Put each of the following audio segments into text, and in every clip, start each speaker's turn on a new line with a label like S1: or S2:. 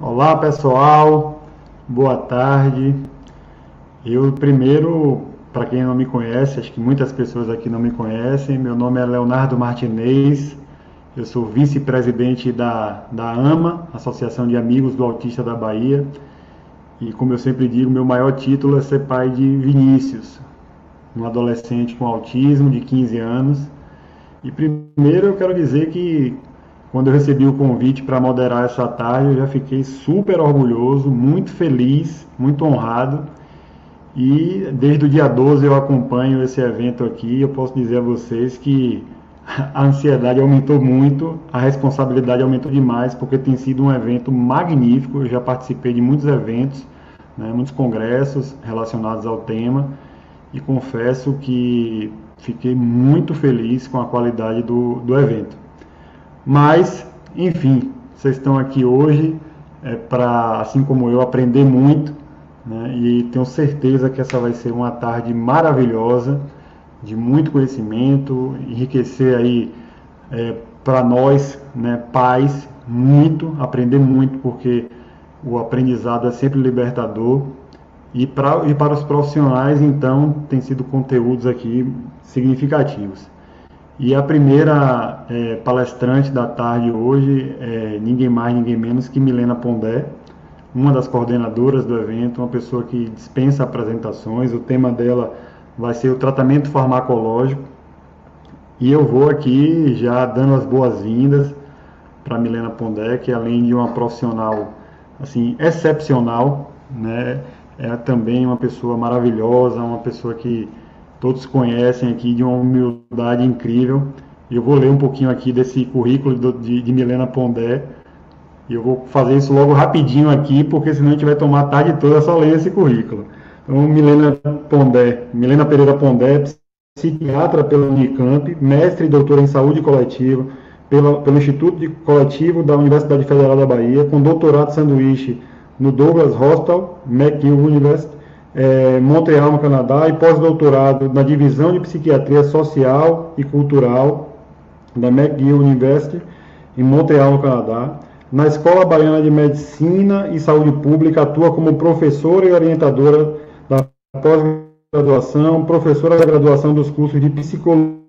S1: Olá pessoal, boa tarde. Eu primeiro, para quem não me conhece, acho que muitas pessoas aqui não me conhecem, meu nome é Leonardo Martinez, eu sou vice-presidente da AMA, Associação de Amigos do Autista da Bahia, e como eu sempre digo, meu maior título é ser pai de Vinícius, um adolescente com autismo de 15 anos. E primeiro eu quero dizer que quando eu recebi o convite para moderar essa tarde, eu já fiquei super orgulhoso, muito feliz, muito honrado. E desde o dia 12 eu acompanho esse evento aqui. Eu posso dizer a vocês que a ansiedade aumentou muito, a responsabilidade aumentou demais, porque tem sido um evento magnífico. Eu já participei de muitos eventos, né, muitos congressos relacionados ao tema, e confesso que fiquei muito feliz com a qualidade do evento. Mas, enfim, vocês estão aqui hoje para, assim como eu, aprender muito, né? E tenho certeza que essa vai ser uma tarde maravilhosa, de muito conhecimento, enriquecer aí para nós, né, pais, muito, aprender muito, porque o aprendizado é sempre libertador. E para os profissionais, então, tem sido conteúdos aqui significativos. E a primeira palestrante da tarde hoje é ninguém mais, ninguém menos que Milena Pondé, uma das coordenadoras do evento, uma pessoa que dispensa apresentações. O tema dela vai ser o tratamento farmacológico. E eu vou aqui já dando as boas-vindas para Milena Pondé, que além de uma profissional assim excepcional, né, é também uma pessoa maravilhosa, uma pessoa que todos conhecem aqui, de uma humildade incrível. E eu vou ler um pouquinho aqui desse currículo de Milena Pondé. E eu vou fazer isso logo rapidinho aqui, porque senão a gente vai tomar a tarde toda só lendo esse currículo. Então, Milena Pereira Pondé, psiquiatra pela Unicamp, mestre e doutora em saúde coletiva pelo Instituto de Coletivo da Universidade Federal da Bahia, com doutorado sanduíche no Douglas Hostel, McGill University, Montreal, no Canadá, e pós-doutorado na divisão de psiquiatria social e cultural da McGill University, em Montreal, no Canadá. Na Escola Baiana de Medicina e Saúde Pública, atua como professora e orientadora da pós-graduação, professora da graduação dos cursos de psicologia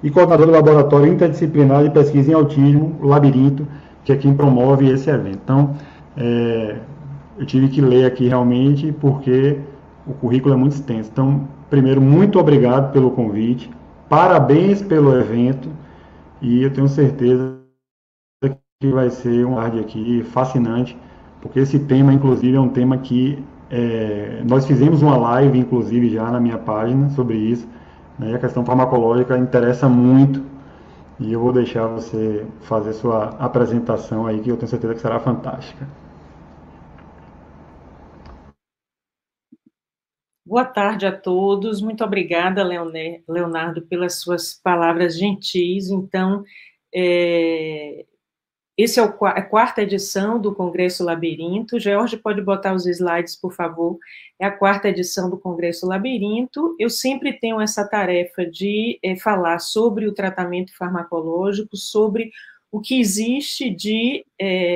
S1: e coordenadora do Laboratório Interdisciplinar de Pesquisa em Autismo, o Labirinto, que é quem promove esse evento. Então, eu tive que ler aqui realmente, porque o currículo é muito extenso. Então, primeiro, muito obrigado pelo convite, parabéns pelo evento, e eu tenho certeza que vai ser um tarde aqui fascinante, porque esse tema, inclusive, é um tema que nós fizemos uma live, inclusive, já na minha página sobre isso, né? A questão farmacológica interessa muito, e eu vou deixar você fazer sua apresentação aí, que eu tenho certeza que será fantástica.
S2: Boa tarde a todos. Muito obrigada, Leonardo, pelas suas palavras gentis. Então, esse é a quarta edição do Congresso Labirinto. George, pode botar os slides, por favor. É a quarta edição do Congresso Labirinto. Eu sempre tenho essa tarefa de falar sobre o tratamento farmacológico, sobre o que existe de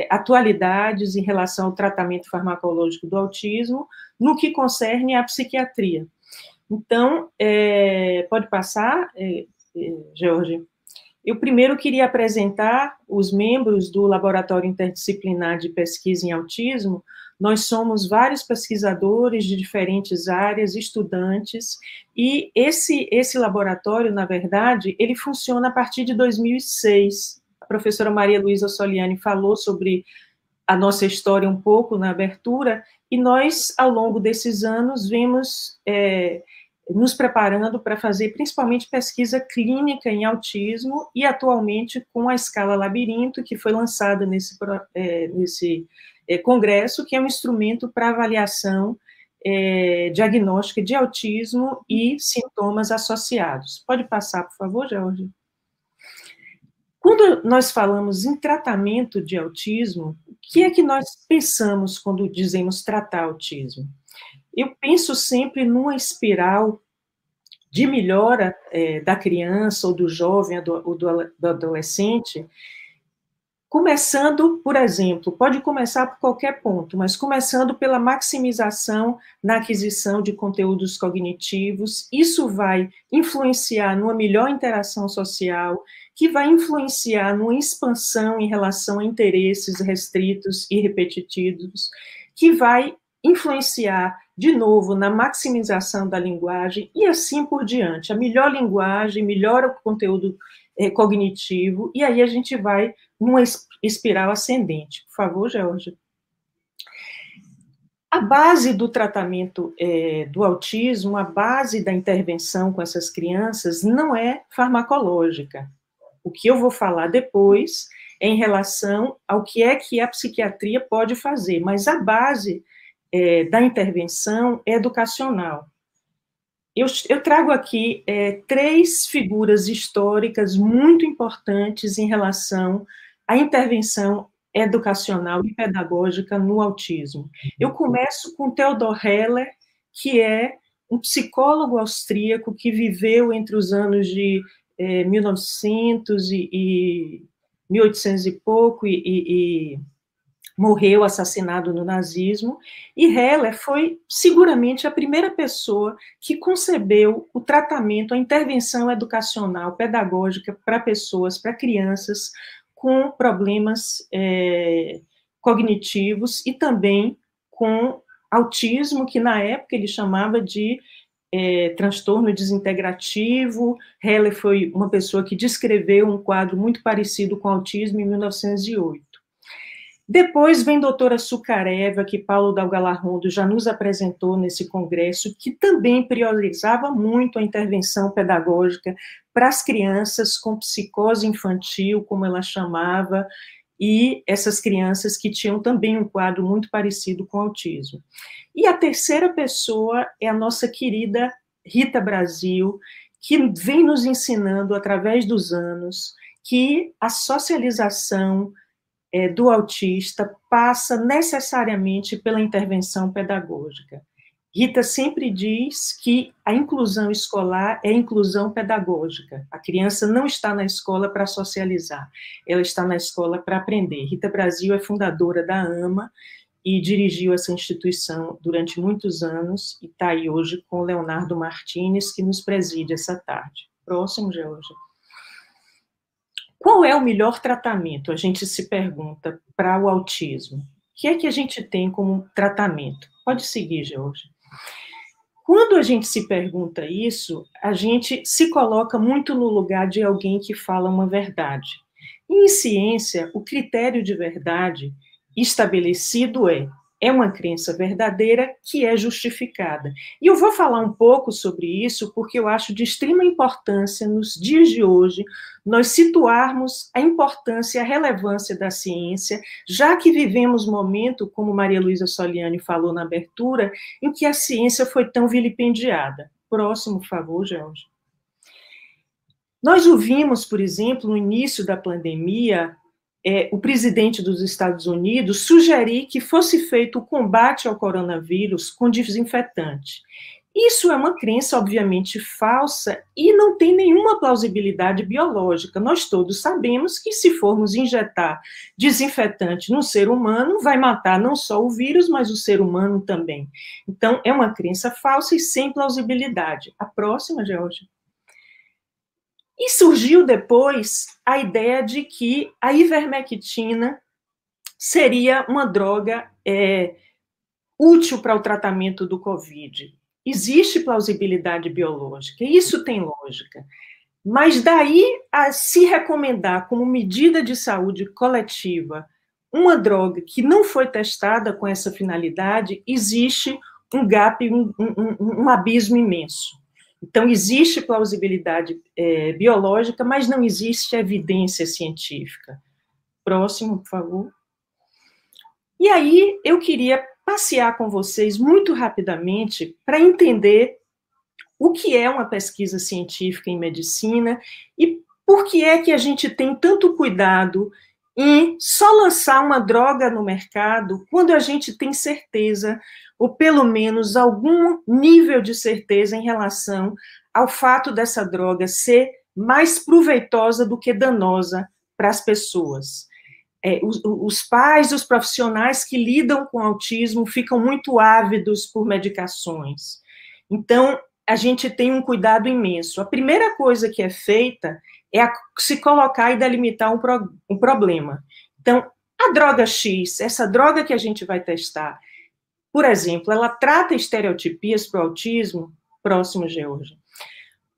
S2: atualidades em relação ao tratamento farmacológico do autismo, no que concerne à psiquiatria. Então, pode passar, George? Eu primeiro queria apresentar os membros do Laboratório Interdisciplinar de Pesquisa em Autismo. Nós somos vários pesquisadores de diferentes áreas, estudantes, e esse laboratório, na verdade, ele funciona a partir de 2006. A professora Maria Luísa Soliani falou sobre a nossa história um pouco na abertura, e nós, ao longo desses anos, vemos nos preparando para fazer principalmente pesquisa clínica em autismo, e atualmente com a escala Labirinto, que foi lançada nesse congresso, que é um instrumento para avaliação diagnóstica de autismo e sintomas associados. Pode passar, por favor, Jorge? Quando nós falamos em tratamento de autismo, o que é que nós pensamos quando dizemos tratar autismo? Eu penso sempre numa espiral de melhora da criança, ou do jovem, ou do adolescente, Começando, por exemplo, pode começar por qualquer ponto, mas começando pela maximização na aquisição de conteúdos cognitivos, isso vai influenciar numa melhor interação social, que vai influenciar numa expansão em relação a interesses restritos e repetitivos, que vai influenciar, de novo, na maximização da linguagem e assim por diante. A melhor linguagem, melhora o conteúdo cognitivo, e aí a gente vai numa espiral ascendente. Por favor, Georgia. A base do tratamento do autismo, a base da intervenção com essas crianças não é farmacológica. O que eu vou falar depois é em relação ao que é que a psiquiatria pode fazer, mas a base da intervenção é educacional. Eu trago aqui 3 figuras históricas muito importantes em relação à intervenção educacional e pedagógica no autismo. Eu começo com Theodor Heller, que é um psicólogo austríaco que viveu entre os anos de 1900 e 1800 e pouco, e morreu assassinado no nazismo, e Heller foi seguramente a primeira pessoa que concebeu o tratamento, a intervenção educacional, pedagógica para pessoas, para crianças com problemas cognitivos e também com autismo, que na época ele chamava de transtorno desintegrativo. Heller foi uma pessoa que descreveu um quadro muito parecido com autismo em 1908. Depois vem a doutora Sukareva, que Paulo Dalgalarrondo já nos apresentou nesse congresso, que também priorizava muito a intervenção pedagógica para as crianças com psicose infantil, como ela chamava, e essas crianças que tinham também um quadro muito parecido com autismo. E a terceira pessoa é a nossa querida Rita Brasil, que vem nos ensinando, através dos anos, que a socialização do autista passa necessariamente pela intervenção pedagógica. Rita sempre diz que a inclusão escolar é inclusão pedagógica. A criança não está na escola para socializar, ela está na escola para aprender. Rita Brasil é fundadora da AMA e dirigiu essa instituição durante muitos anos e está aí hoje com o Leonardo Martins, que nos preside essa tarde. Próximo, Georgia. Qual é o melhor tratamento? A gente se pergunta para o autismo. O que é que a gente tem como tratamento? Pode seguir, Georgia. Quando a gente se pergunta isso, a gente se coloca muito no lugar de alguém que fala uma verdade. Em ciência, o critério de verdade estabelecido é uma crença verdadeira que é justificada. E eu vou falar um pouco sobre isso porque eu acho de extrema importância, nos dias de hoje, nós situarmos a importância e a relevância da ciência, já que vivemos um momento, como Maria Luísa Soliani falou na abertura, em que a ciência foi tão vilipendiada. Próximo, por favor, Jorge. Nós ouvimos, por exemplo, no início da pandemia, o presidente dos Estados Unidos sugerir que fosse feito o combate ao coronavírus com desinfetante. Isso é uma crença, obviamente, falsa e não tem nenhuma plausibilidade biológica. Nós todos sabemos que, se formos injetar desinfetante no ser humano, vai matar não só o vírus, mas o ser humano também. Então, é uma crença falsa e sem plausibilidade. A próxima, Georgia. E surgiu depois a ideia de que a ivermectina seria uma droga útil para o tratamento do Covid. Existe plausibilidade biológica, isso tem lógica. Mas daí a se recomendar como medida de saúde coletiva uma droga que não foi testada com essa finalidade, existe um gap, um abismo imenso. Então, existe plausibilidade biológica, mas não existe evidência científica. Próximo, por favor. E aí, eu queria passear com vocês muito rapidamente para entender o que é uma pesquisa científica em medicina e por que é que a gente tem tanto cuidado em só lançar uma droga no mercado quando a gente tem certeza, ou pelo menos algum nível de certeza em relação ao fato dessa droga ser mais proveitosa do que danosa para as pessoas. os pais, os profissionais que lidam com autismo ficam muito ávidos por medicações. Então, a gente tem um cuidado imenso. A primeira coisa que é feita é se colocar e delimitar um problema. Então, a droga X, essa droga que a gente vai testar, por exemplo, ela trata estereotipias para o autismo? Próximo, Georgia.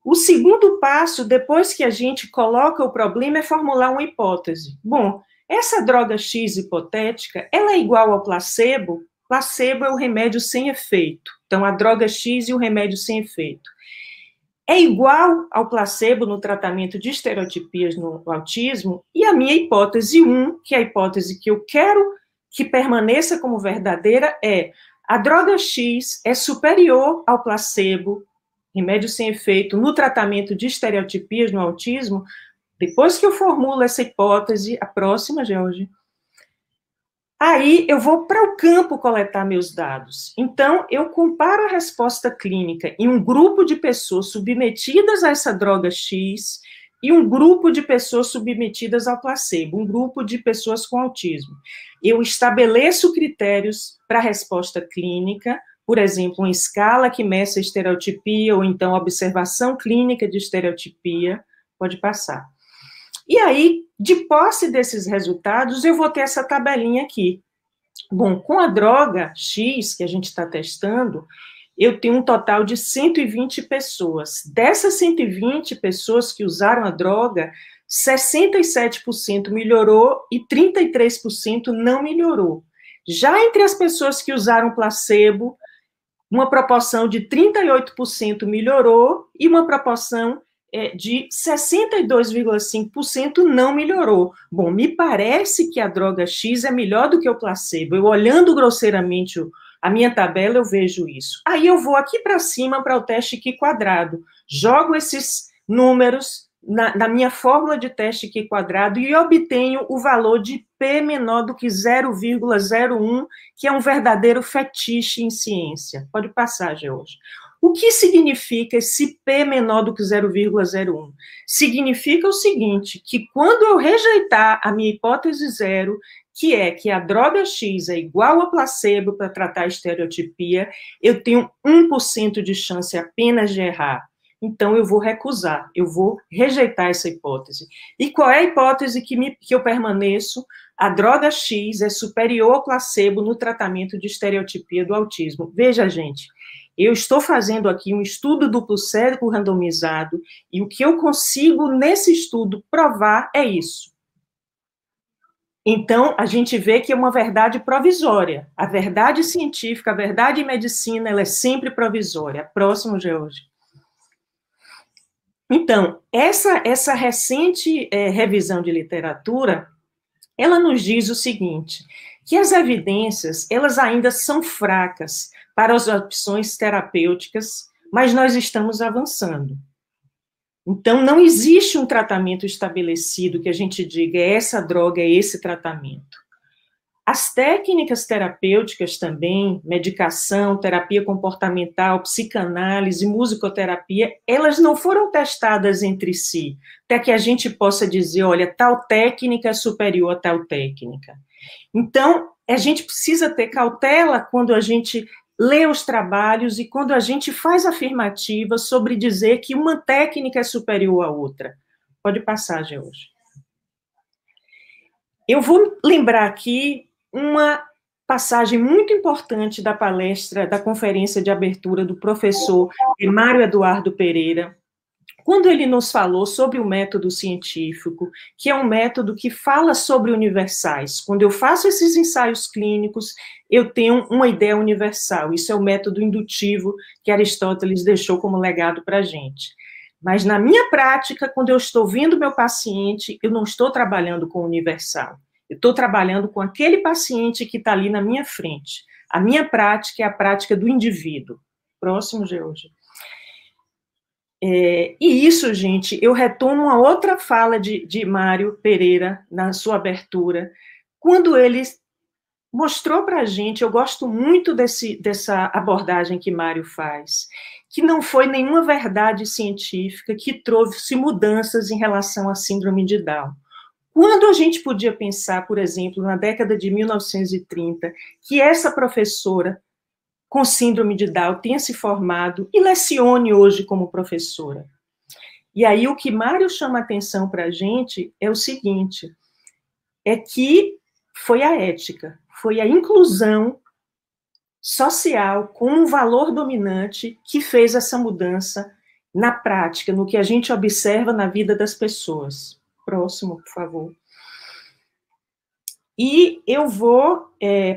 S2: O segundo passo, depois que a gente coloca o problema, é formular uma hipótese. Bom, essa droga X hipotética, ela é igual ao placebo? Placebo é o remédio sem efeito. Então, a droga X e o remédio sem efeito. É igual ao placebo no tratamento de estereotipias no autismo? E a minha hipótese 1, que é a hipótese que eu quero que permaneça como verdadeira, é: a droga X é superior ao placebo, remédio sem efeito, no tratamento de estereotipias no autismo? Depois que eu formulo essa hipótese, a próxima, Georgia, aí eu vou para o campo coletar meus dados. Então, eu comparo a resposta clínica em um grupo de pessoas submetidas a essa droga X e um grupo de pessoas submetidas ao placebo, um grupo de pessoas com autismo. Eu estabeleço critérios para a resposta clínica, por exemplo, uma escala que meça a estereotipia, ou então observação clínica de estereotipia, pode passar. E aí, de posse desses resultados, eu vou ter essa tabelinha aqui. Bom, com a droga X que a gente está testando, eu tenho um total de 120 pessoas. Dessas 120 pessoas que usaram a droga, 67% melhorou e 33% não melhorou. Já entre as pessoas que usaram placebo, uma proporção de 38% melhorou e uma proporção de 62,5% não melhorou. Bom, me parece que a droga X é melhor do que o placebo. Eu, olhando grosseiramente a minha tabela, eu vejo isso. Aí eu vou aqui para cima para o teste Q², jogo esses números na minha fórmula de teste Q² e obtenho o valor de P menor do que 0,01, que é um verdadeiro fetiche em ciência. Pode passar, Georgia. O que significa esse P menor do que 0,01? Significa o seguinte, que quando eu rejeitar a minha hipótese zero, que é que a droga X é igual a placebo para tratar a estereotipia, eu tenho 1% de chance apenas de errar. Então, eu vou recusar, eu vou rejeitar essa hipótese. E qual é a hipótese que eu permaneço? A droga X é superior ao placebo no tratamento de estereotipia do autismo. Veja, gente, eu estou fazendo aqui um estudo duplo cego randomizado, e o que eu consigo nesse estudo provar é isso. Então, a gente vê que é uma verdade provisória. A verdade científica, a verdade em medicina, ela é sempre provisória. Próximo, Georgia. Então, essa recente revisão de literatura, ela nos diz o seguinte, que as evidências, elas ainda são fracas para as opções terapêuticas, mas nós estamos avançando. Então, não existe um tratamento estabelecido que a gente diga, essa droga, é esse tratamento. As técnicas terapêuticas também, medicação, terapia comportamental, psicanálise, musicoterapia, elas não foram testadas entre si, até que a gente possa dizer, olha, tal técnica é superior a tal técnica. Então, a gente precisa ter cautela quando a gente lê os trabalhos e quando a gente faz afirmativas sobre dizer que uma técnica é superior à outra. Pode passar, Georgia. Eu vou lembrar aqui uma passagem muito importante da palestra, da conferência de abertura do professor Mário Eduardo Pereira, quando ele nos falou sobre o método científico, que é um método que fala sobre universais. Quando eu faço esses ensaios clínicos, eu tenho uma ideia universal. Isso é o método indutivo que Aristóteles deixou como legado para a gente. Mas na minha prática, quando eu estou vendo meu paciente, eu não estou trabalhando com o universal. Eu estou trabalhando com aquele paciente que está ali na minha frente. A minha prática é a prática do indivíduo. Próximo, Georgia. E isso, gente, eu retorno a outra fala de Mário Pereira, na sua abertura, quando ele mostrou para a gente, eu gosto muito dessa abordagem que Mário faz, que não foi nenhuma verdade científica que trouxe mudanças em relação à síndrome de Down. Quando a gente podia pensar, por exemplo, na década de 1930, que essa professora com síndrome de Down tenha se formado e lecione hoje como professora? E aí o que Mário chama atenção para a gente é o seguinte, é que foi a ética, foi a inclusão social como um valor dominante que fez essa mudança na prática, no que a gente observa na vida das pessoas. Próximo, por favor. E eu vou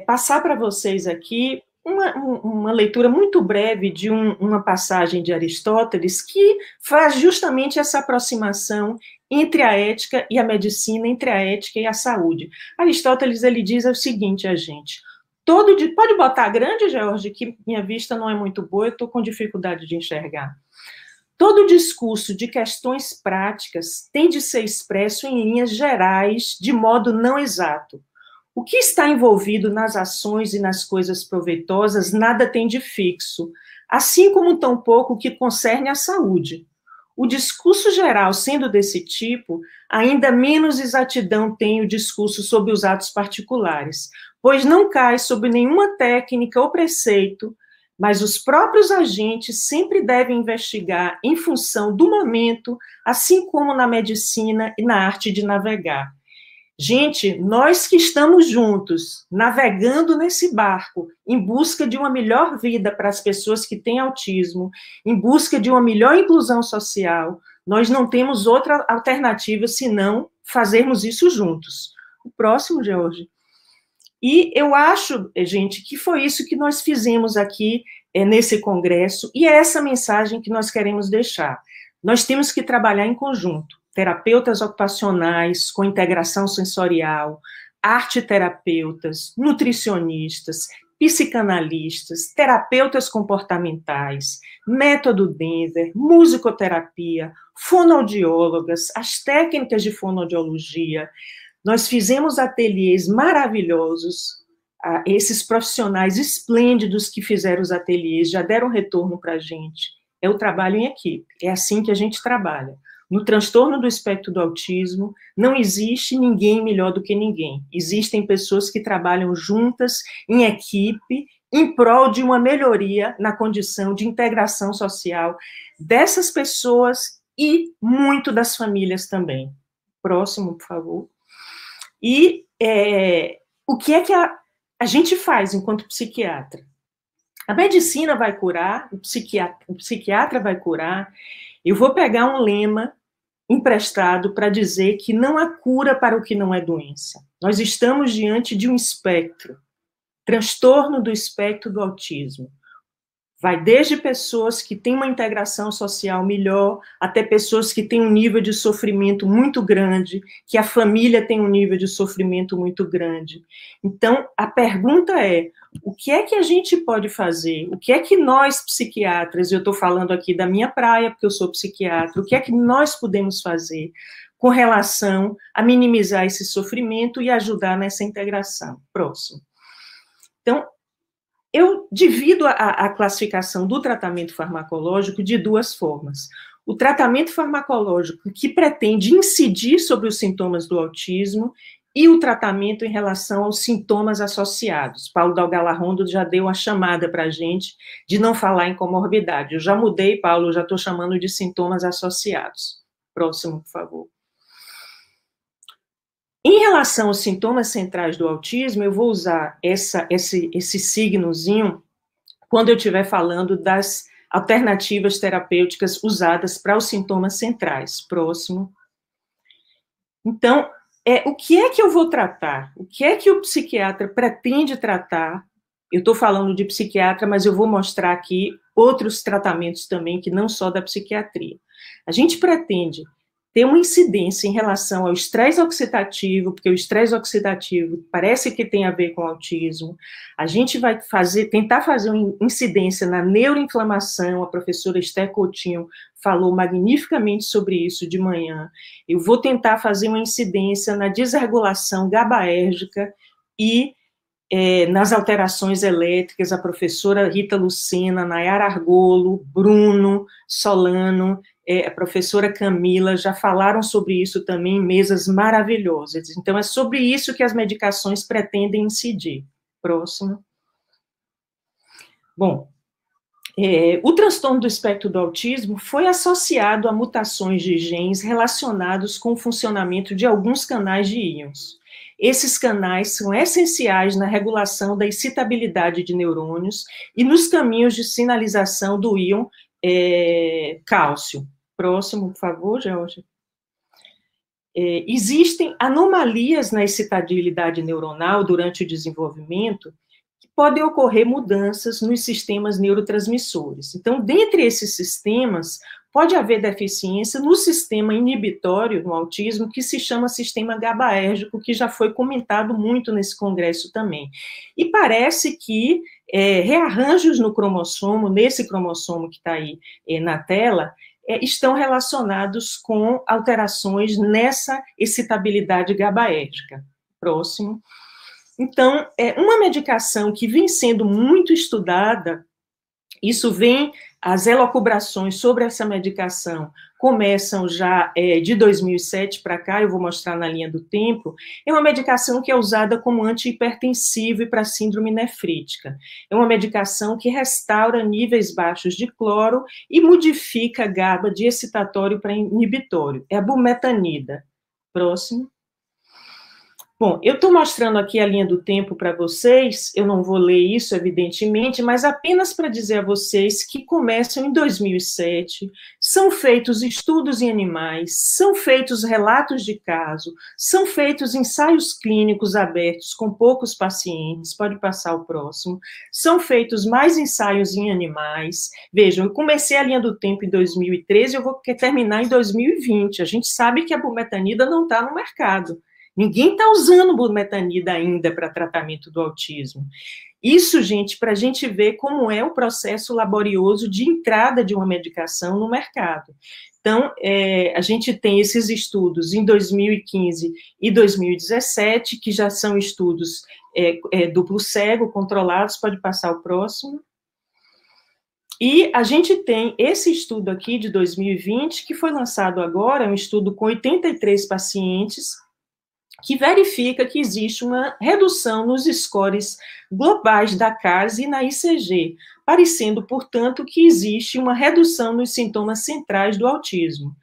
S2: passar para vocês aqui uma leitura muito breve de uma passagem de Aristóteles que faz justamente essa aproximação entre a ética e a medicina, entre a ética e a saúde. Aristóteles, ele diz o seguinte a gente, pode botar grande, George, que minha vista não é muito boa, eu estou com dificuldade de enxergar. Todo discurso de questões práticas tem de ser expresso em linhas gerais, de modo não exato. O que está envolvido nas ações e nas coisas proveitosas nada tem de fixo, assim como tampouco o que concerne à saúde. O discurso geral, sendo desse tipo, ainda menos exatidão tem o discurso sobre os atos particulares, pois não cai sobre nenhuma técnica ou preceito, mas os próprios agentes sempre devem investigar em função do momento, assim como na medicina e na arte de navegar. Gente, nós que estamos juntos, navegando nesse barco, em busca de uma melhor vida para as pessoas que têm autismo, em busca de uma melhor inclusão social, nós não temos outra alternativa senão fazermos isso juntos. O próximo, George. E eu acho, gente, que foi isso que nós fizemos aqui nesse congresso, e é essa mensagem que nós queremos deixar. Nós temos que trabalhar em conjunto. Terapeutas ocupacionais com integração sensorial, arte-terapeutas, nutricionistas, psicanalistas, terapeutas comportamentais, método Denver, musicoterapia, fonoaudiólogas, as técnicas de fonoaudiologia. Nós fizemos ateliês maravilhosos, esses profissionais esplêndidos que fizeram os ateliês já deram retorno para a gente. É o trabalho em equipe, é assim que a gente trabalha. No transtorno do espectro do autismo, não existe ninguém melhor do que ninguém. Existem pessoas que trabalham juntas, em equipe, em prol de uma melhoria na condição de integração social dessas pessoas e muito das famílias também. Próximo, por favor. E o que é que a gente faz enquanto psiquiatra? A medicina vai curar, o psiquiatra vai curar. Eu vou pegar um lema emprestado para dizer que não há cura para o que não é doença. Nós estamos diante de um espectro, transtorno do espectro do autismo. Vai desde pessoas que têm uma integração social melhor, até pessoas que têm um nível de sofrimento muito grande, que a família tem um nível de sofrimento muito grande. Então, a pergunta é, o que é que a gente pode fazer? O que é que nós, psiquiatras, eu estou falando aqui da minha praia, porque eu sou psiquiatra, o que é que nós podemos fazer com relação a minimizar esse sofrimento e ajudar nessa integração? Próximo. Então, eu divido a classificação do tratamento farmacológico de duas formas. O tratamento farmacológico que pretende incidir sobre os sintomas do autismo e o tratamento em relação aos sintomas associados. Paulo Dalgalarrondo já deu uma chamada para a gente de não falar em comorbidade. Eu já mudei, Paulo, eu já estou chamando de sintomas associados. Próximo, por favor. Em relação aos sintomas centrais do autismo, eu vou usar esse signozinho quando eu estiver falando das alternativas terapêuticas usadas para os sintomas centrais. Próximo. Então, o que é que eu vou tratar? O que é que o psiquiatra pretende tratar? Eu estou falando de psiquiatra, mas eu vou mostrar aqui outros tratamentos também, que não só da psiquiatria. A gente pretende ter uma incidência em relação ao estresse oxidativo, porque o estresse oxidativo parece que tem a ver com autismo. A gente vai tentar fazer uma incidência na neuroinflamação, a professora Esther Coutinho falou magnificamente sobre isso de manhã. Eu vou tentar fazer uma incidência na desregulação GABAérgica e nas alterações elétricas, a professora Rita Lucena, Nayara Argolo, Bruno Solano, a professora Camila já falaram sobre isso também em mesas maravilhosas. Então, é sobre isso que as medicações pretendem incidir. Próximo. Bom, o transtorno do espectro do autismo foi associado a mutações de genes relacionados com o funcionamento de alguns canais de íons. Esses canais são essenciais na regulação da excitabilidade de neurônios e nos caminhos de sinalização do íon cálcio. Próximo, por favor, Georgia. Existem anomalias na excitabilidade neuronal durante o desenvolvimento que podem ocorrer mudanças nos sistemas neurotransmissores. Então, dentre esses sistemas, pode haver deficiência no sistema inibitório no autismo, que se chama sistema GABAérgico, que já foi comentado muito nesse congresso também. E parece que rearranjos no cromossomo, nesse cromossomo que está aí na tela, estão relacionados com alterações nessa excitabilidade GABAérgica. Próximo. Então, uma medicação que vem sendo muito estudada, isso vem, as elucubrações sobre essa medicação começam já de 2007 para cá, eu vou mostrar na linha do tempo, é uma medicação que é usada como antihipertensivo e para síndrome nefrítica. É uma medicação que restaura níveis baixos de cloro e modifica a GABA de excitatório para inibitório. É a bumetanida. Próximo. Bom, eu estou mostrando aqui a linha do tempo para vocês, eu não vou ler isso, evidentemente, mas apenas para dizer a vocês que começam em 2007, são feitos estudos em animais, são feitos relatos de caso, são feitos ensaios clínicos abertos com poucos pacientes, pode passar o próximo, são feitos mais ensaios em animais. Vejam, eu comecei a linha do tempo em 2013, eu vou terminar em 2020, a gente sabe que a bumetanida não está no mercado. Ninguém está usando bumetanida ainda para tratamento do autismo. Isso, gente, para a gente ver como é o processo laborioso de entrada de uma medicação no mercado. Então, a gente tem esses estudos em 2015 e 2017, que já são estudos duplo cego, controlados, pode passar o próximo. E a gente tem esse estudo aqui de 2020, que foi lançado agora, é um estudo com 83 pacientes, que verifica que existe uma redução nos scores globais da CAS e na ICG, parecendo, portanto, que existe uma redução nos sintomas centrais do autismo.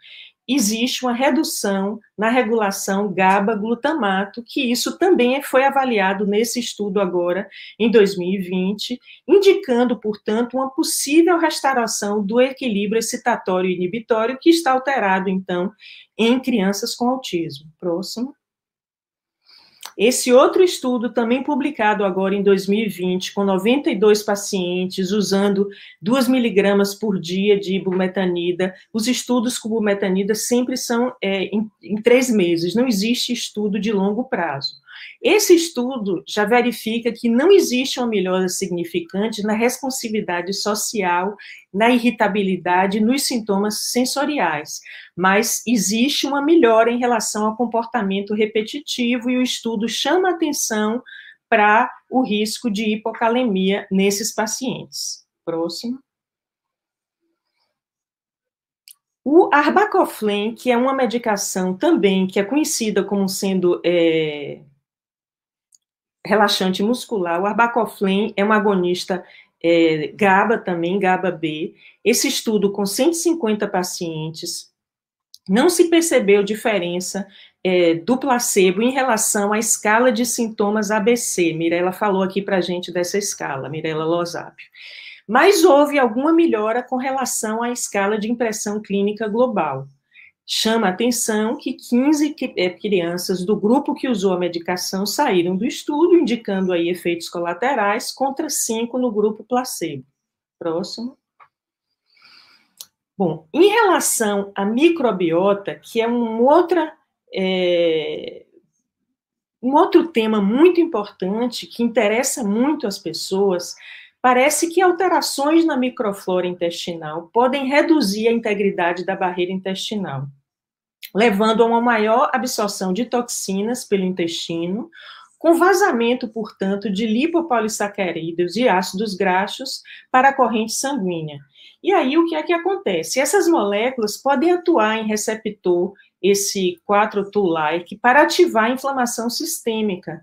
S2: Existe uma redução na regulação GABA-glutamato, que isso também foi avaliado nesse estudo agora, em 2020, indicando, portanto, uma possível restauração do equilíbrio excitatório e inibitório que está alterado, então, em crianças com autismo. Próximo. Esse outro estudo, também publicado agora em 2020, com 92 pacientes, usando 2 miligramas por dia de bumetanida. Os estudos com bumetanida sempre são em 3 meses, não existe estudo de longo prazo. Esse estudo já verifica que não existe uma melhora significante na responsividade social, na irritabilidade, nos sintomas sensoriais, mas existe uma melhora em relação ao comportamento repetitivo e o estudo chama atenção para o risco de hipocalemia nesses pacientes. Próximo. O Arbacoflem, que é uma medicação também que é conhecida como sendo relaxante muscular, o Arbacoflem é um agonista GABA também, GABA-B. Esse estudo com 150 pacientes, não se percebeu diferença do placebo em relação à escala de sintomas ABC. Mirella falou aqui para a gente dessa escala, Mirella Losápio. Mas houve alguma melhora com relação à escala de impressão clínica global. Chama a atenção que 15 crianças do grupo que usou a medicação saíram do estudo, indicando aí efeitos colaterais, contra 5 no grupo placebo. Próximo. Bom, em relação à microbiota, que é um outro tema muito importante, que interessa muito as pessoas, parece que alterações na microflora intestinal podem reduzir a integridade da barreira intestinal, levando a uma maior absorção de toxinas pelo intestino, com vazamento, portanto, de lipopolissacarídeos e ácidos graxos para a corrente sanguínea. E aí, o que é que acontece? Essas moléculas podem atuar em receptor, esse 4-2-like, para ativar a inflamação sistêmica,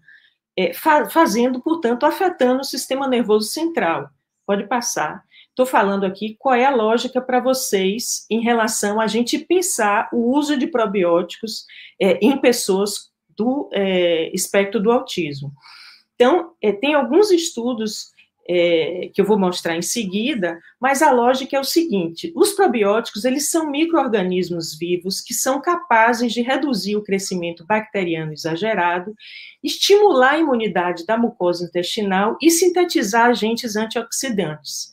S2: fazendo, portanto, afetando o sistema nervoso central. Pode passar. Estou falando aqui qual é a lógica para vocês em relação a gente pensar o uso de probióticos em pessoas do espectro do autismo. Então, tem alguns estudos que eu vou mostrar em seguida, mas a lógica é o seguinte: os probióticos, eles são micro-organismos vivos que são capazes de reduzir o crescimento bacteriano exagerado, estimular a imunidade da mucosa intestinal e sintetizar agentes antioxidantes.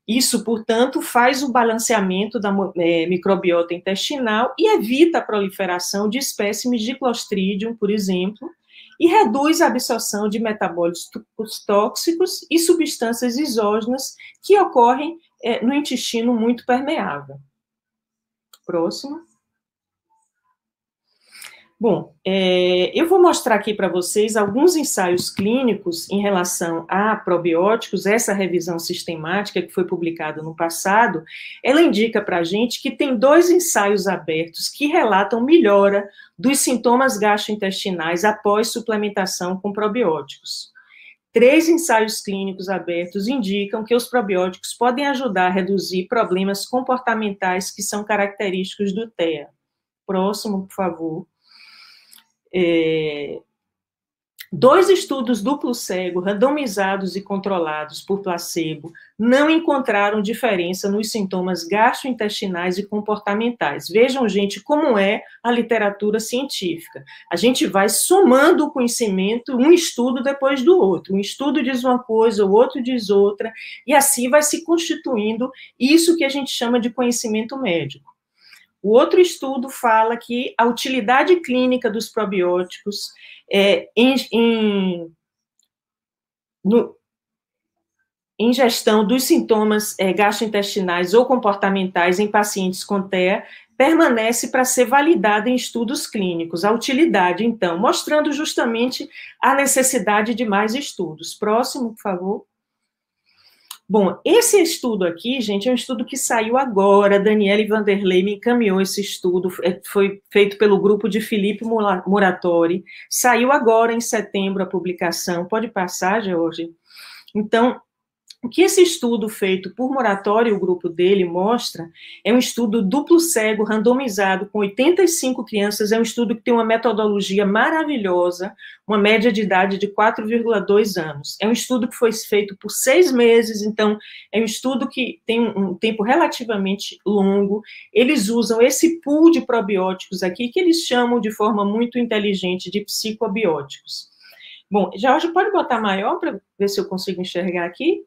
S2: Isso, portanto, faz o balanceamento da microbiota intestinal e evita a proliferação de espécimes de Clostridium, por exemplo, e reduz a absorção de metabólitos tóxicos e substâncias exógenas que ocorrem no intestino muito permeável. Próximo. Bom, eu vou mostrar aqui para vocês alguns ensaios clínicos em relação a probióticos. Essa revisão sistemática que foi publicada no passado, ela indica para a gente que tem 2 ensaios abertos que relatam melhora dos sintomas gastrointestinais após suplementação com probióticos. 3 ensaios clínicos abertos indicam que os probióticos podem ajudar a reduzir problemas comportamentais que são característicos do TEA. Próximo, por favor. 2 estudos duplo cego, randomizados e controlados por placebo, não encontraram diferença nos sintomas gastrointestinais e comportamentais. Vejam, gente, como é a literatura científica. A gente vai somando o conhecimento, um estudo depois do outro. Um estudo diz uma coisa, o outro diz outra, e assim vai se constituindo isso que a gente chama de conhecimento médico. O outro estudo fala que a utilidade clínica dos probióticos em gestão dos sintomas gastrointestinais ou comportamentais em pacientes com TEA permanece para ser validada em estudos clínicos. A utilidade, então, mostrando justamente a necessidade de mais estudos. Próximo, por favor. Bom, esse estudo aqui, gente, é um estudo que saiu agora. Daniele Vanderlei me encaminhou esse estudo, foi feito pelo grupo de Felipe Muratori, saiu agora em setembro a publicação. Pode passar, George? Então, o que esse estudo feito por Muratori e o grupo dele mostra é um estudo duplo cego, randomizado, com 85 crianças, é um estudo que tem uma metodologia maravilhosa, uma média de idade de 4,2 anos. É um estudo que foi feito por 6 meses, então é um estudo que tem um tempo relativamente longo. Eles usam esse pool de probióticos aqui, que eles chamam de forma muito inteligente de psicobióticos. Bom, Jorge, pode botar maior para ver se eu consigo enxergar aqui?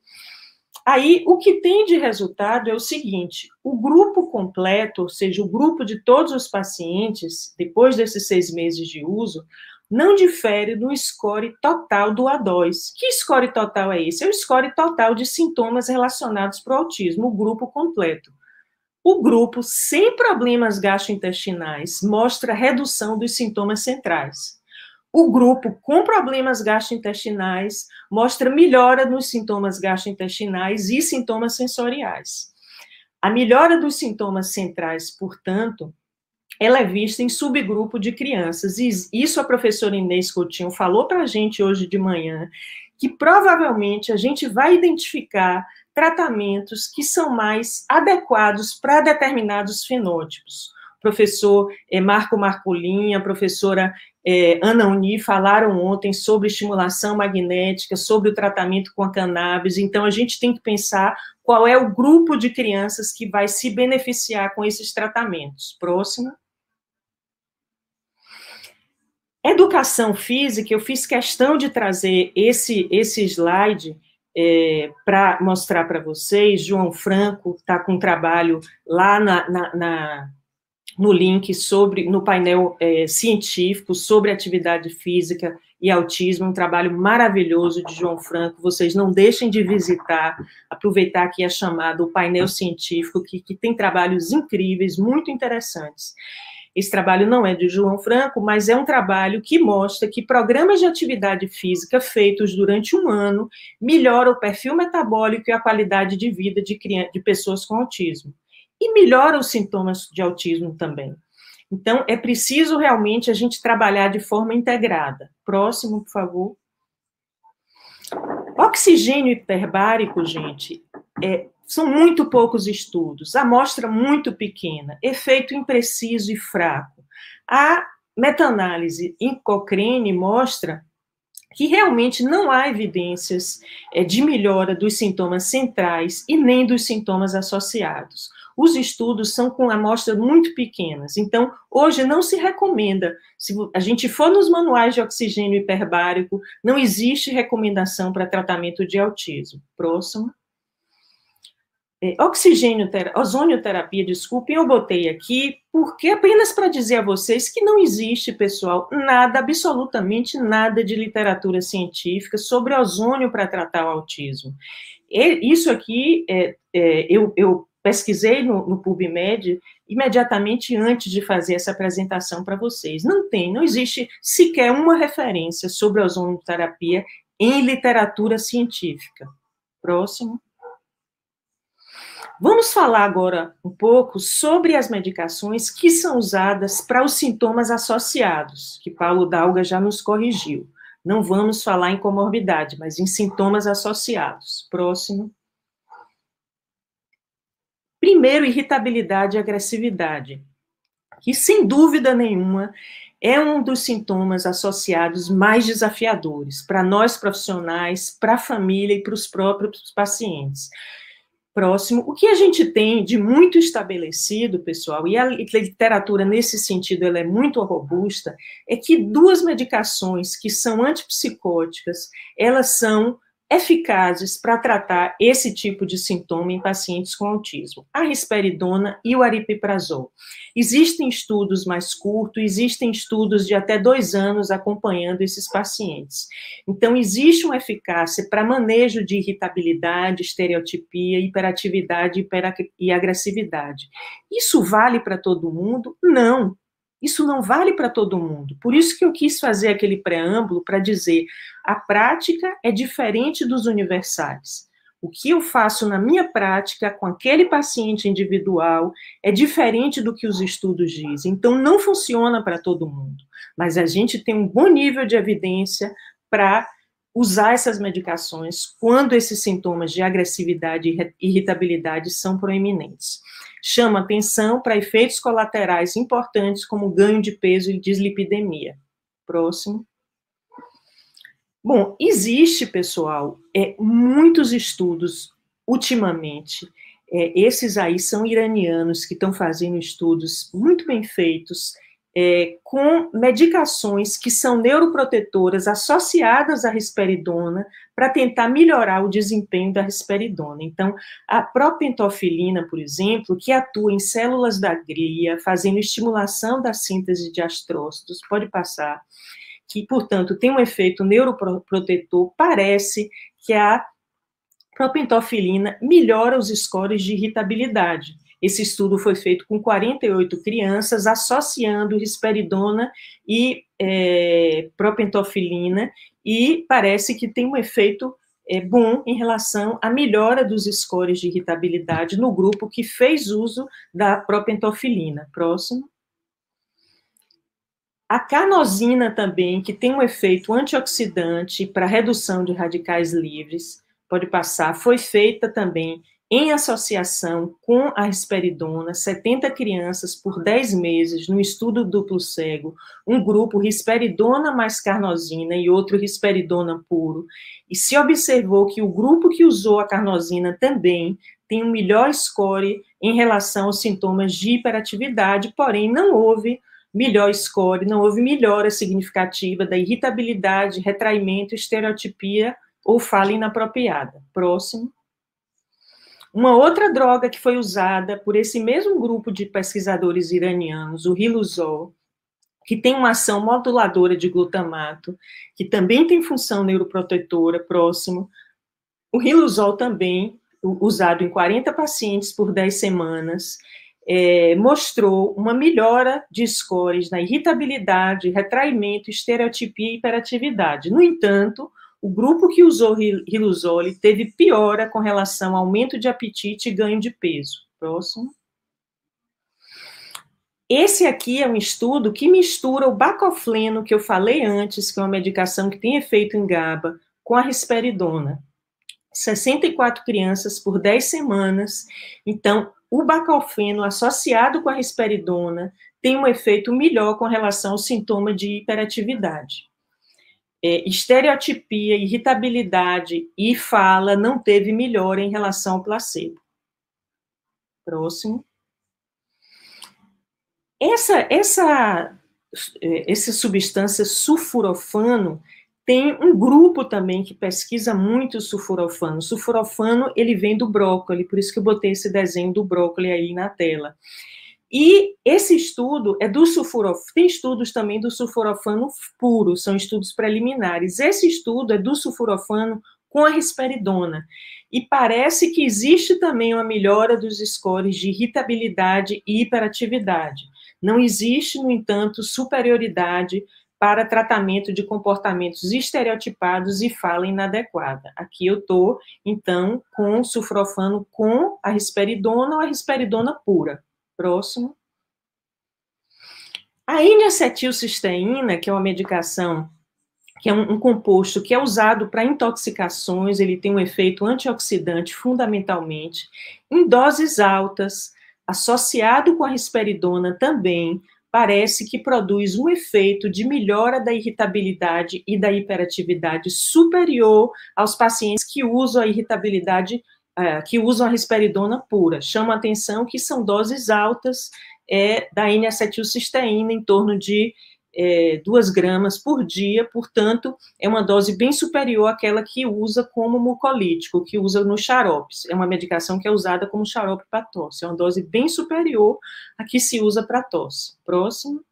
S2: Aí, o que tem de resultado é o seguinte: o grupo completo, ou seja, o grupo de todos os pacientes, depois desses 6 meses de uso, não difere do score total do A2. Que score total é esse? É o score total de sintomas relacionados para o autismo, o grupo completo. O grupo sem problemas gastrointestinais mostra redução dos sintomas centrais. O grupo com problemas gastrointestinais mostra melhora nos sintomas gastrointestinais e sintomas sensoriais. A melhora dos sintomas centrais, portanto, ela é vista em subgrupo de crianças. E isso a professora Inês Coutinho falou para a gente hoje de manhã, que provavelmente a gente vai identificar tratamentos que são mais adequados para determinados fenótipos. O professor Marco Marcolin, a professora Ana Uni falaram ontem sobre estimulação magnética, sobre o tratamento com a cannabis. Então, a gente tem que pensar qual é o grupo de crianças que vai se beneficiar com esses tratamentos. Próximo. Educação física, eu fiz questão de trazer esse slide para mostrar para vocês. João Franco está com um trabalho lá no link no painel científico sobre atividade física e autismo, um trabalho maravilhoso de João Franco. Vocês não deixem de visitar, aproveitar aqui a chamada, o painel científico, que tem trabalhos incríveis, muito interessantes. Esse trabalho não é de João Franco, mas é um trabalho que mostra que programas de atividade física feitos durante um ano melhoram o perfil metabólico e a qualidade de vida de pessoas com autismo. E melhora os sintomas de autismo também. Então, é preciso realmente a gente trabalhar de forma integrada. Próximo, por favor. Oxigênio hiperbárico, gente, são muito poucos estudos, amostra muito pequena, efeito impreciso e fraco. A meta-análise em Cochrane mostra que realmente não há evidências de melhora dos sintomas centrais e nem dos sintomas associados. Os estudos são com amostras muito pequenas, então, hoje não se recomenda, se a gente for nos manuais de oxigênio hiperbárico, não existe recomendação para tratamento de autismo. Próximo. Ozonioterapia, desculpem, eu botei aqui, porque apenas para dizer a vocês que não existe, pessoal, nada, absolutamente nada de literatura científica sobre ozônio para tratar o autismo. Isso aqui, eu pesquisei no PubMed imediatamente antes de fazer essa apresentação para vocês. Não existe sequer uma referência sobre ozonioterapia em literatura científica. Próximo. Vamos falar agora um pouco sobre as medicações que são usadas para os sintomas associados, que Paulo Dalga já nos corrigiu. Não vamos falar em comorbidade, mas em sintomas associados. Próximo. Primeiro, irritabilidade e agressividade, que sem dúvida nenhuma é um dos sintomas associados mais desafiadores para nós profissionais, para a família e para os próprios pacientes. Próximo, o que a gente tem de muito estabelecido, pessoal, e a literatura nesse sentido ela é muito robusta, é que duas medicações que são antipsicóticas, elas são eficazes para tratar esse tipo de sintoma em pacientes com autismo, a risperidona e o aripiprazol. Existem estudos mais curtos, existem estudos de até 2 anos acompanhando esses pacientes. Então, existe uma eficácia para manejo de irritabilidade, estereotipia, hiperatividade e agressividade. Isso vale para todo mundo? Não. Isso não vale para todo mundo. Por isso que eu quis fazer aquele preâmbulo para dizer a prática é diferente dos universais. O que eu faço na minha prática com aquele paciente individual é diferente do que os estudos dizem. Então, não funciona para todo mundo. Mas a gente tem um bom nível de evidência para usar essas medicações quando esses sintomas de agressividade e irritabilidade são proeminentes. Chama atenção para efeitos colaterais importantes como ganho de peso e dislipidemia. Próximo. Bom, existe, pessoal, muitos estudos ultimamente, esses aí são iranianos que estão fazendo estudos muito bem feitos, com medicações que são neuroprotetoras associadas à risperidona para tentar melhorar o desempenho da risperidona. Então, a propentofilina, por exemplo, que atua em células da glia, fazendo estimulação da síntese de astrócitos, pode passar, que, portanto, tem um efeito neuroprotetor, parece que a propentofilina melhora os scores de irritabilidade. Esse estudo foi feito com 48 crianças, associando risperidona e propentofilina, e parece que tem um efeito bom em relação à melhora dos scores de irritabilidade no grupo que fez uso da propentofilina. Próximo. A carnosina também, que tem um efeito antioxidante para redução de radicais livres, pode passar, foi feita também em associação com a risperidona, 70 crianças por 10 meses, no estudo duplo cego, um grupo risperidona mais carnosina e outro risperidona puro, e se observou que o grupo que usou a carnosina também tem um melhor score em relação aos sintomas de hiperatividade, porém não houve melhor score, não houve melhora significativa da irritabilidade, retraimento, estereotipia ou fala inapropriada. Próximo. Uma outra droga que foi usada por esse mesmo grupo de pesquisadores iranianos, o Riluzol, que tem uma ação moduladora de glutamato, que também tem função neuroprotetora, próximo. O Riluzol também, usado em 40 pacientes por 10 semanas, mostrou uma melhora de scores na irritabilidade, retraimento, estereotipia e hiperatividade. No entanto, o grupo que usou riluzole teve piora com relação ao aumento de apetite e ganho de peso. Próximo. Esse aqui é um estudo que mistura o bacofleno, que eu falei antes, que é uma medicação que tem efeito em GABA, com a risperidona. 64 crianças por 10 semanas. Então, o bacofleno associado com a risperidona tem um efeito melhor com relação ao sintoma de hiperatividade. Estereotipia, irritabilidade e fala não teve melhora em relação ao placebo. Próximo. Essa substância sulforafano tem um grupo também que pesquisa muito o sulforafano. O sulforafano, ele vem do brócolis, por isso que eu botei esse desenho do brócolis aí na tela. E esse estudo é do sulforafano, tem estudos também do sulforafano puro, são estudos preliminares. Esse estudo é do sulforafano com a risperidona. E parece que existe também uma melhora dos scores de irritabilidade e hiperatividade. Não existe, no entanto, superioridade para tratamento de comportamentos estereotipados e fala inadequada. Aqui eu estou, então, com o sulforafano com a risperidona ou a risperidona pura. Próximo. A N-acetilcisteína, que é uma medicação, que é um composto que é usado para intoxicações, ele tem um efeito antioxidante, fundamentalmente, em doses altas, associado com a risperidona também, parece que produz um efeito de melhora da irritabilidade e da hiperatividade superior aos pacientes que usam a irritabilidade, que usam a risperidona pura. Chama a atenção que são doses altas da N-acetilcisteína, em torno de 2 gramas por dia, portanto, é uma dose bem superior àquela que usa como mucolítico, que usa nos xaropes. É uma medicação que é usada como xarope para tosse. É uma dose bem superior à que se usa para tosse. Próximo.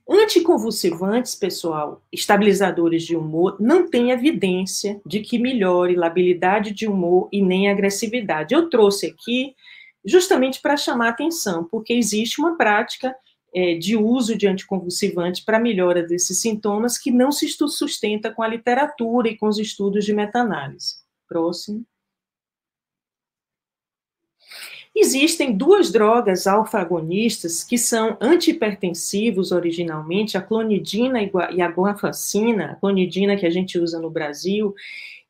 S2: Anticonvulsivantes, pessoal, estabilizadores de humor, não tem evidência de que melhore labilidade de humor e nem agressividade. Eu trouxe aqui justamente para chamar atenção, porque existe uma prática de uso de anticonvulsivantes para melhora desses sintomas que não se sustenta com a literatura e com os estudos de meta-análise. Próximo. Existem 2 drogas alfa-agonistas que são antihipertensivos originalmente, a clonidina e a guanfacina, a clonidina que a gente usa no Brasil,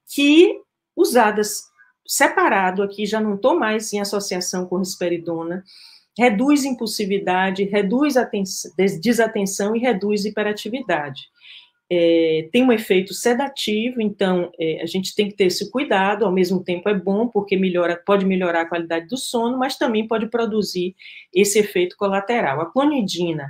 S2: que usadas separado aqui, já não estou mais em associação com risperidona, reduz impulsividade, reduz desatenção e reduz hiperatividade. Tem um efeito sedativo, então a gente tem que ter esse cuidado, ao mesmo tempo é bom, porque pode melhorar a qualidade do sono, mas também pode produzir esse efeito colateral. A clonidina,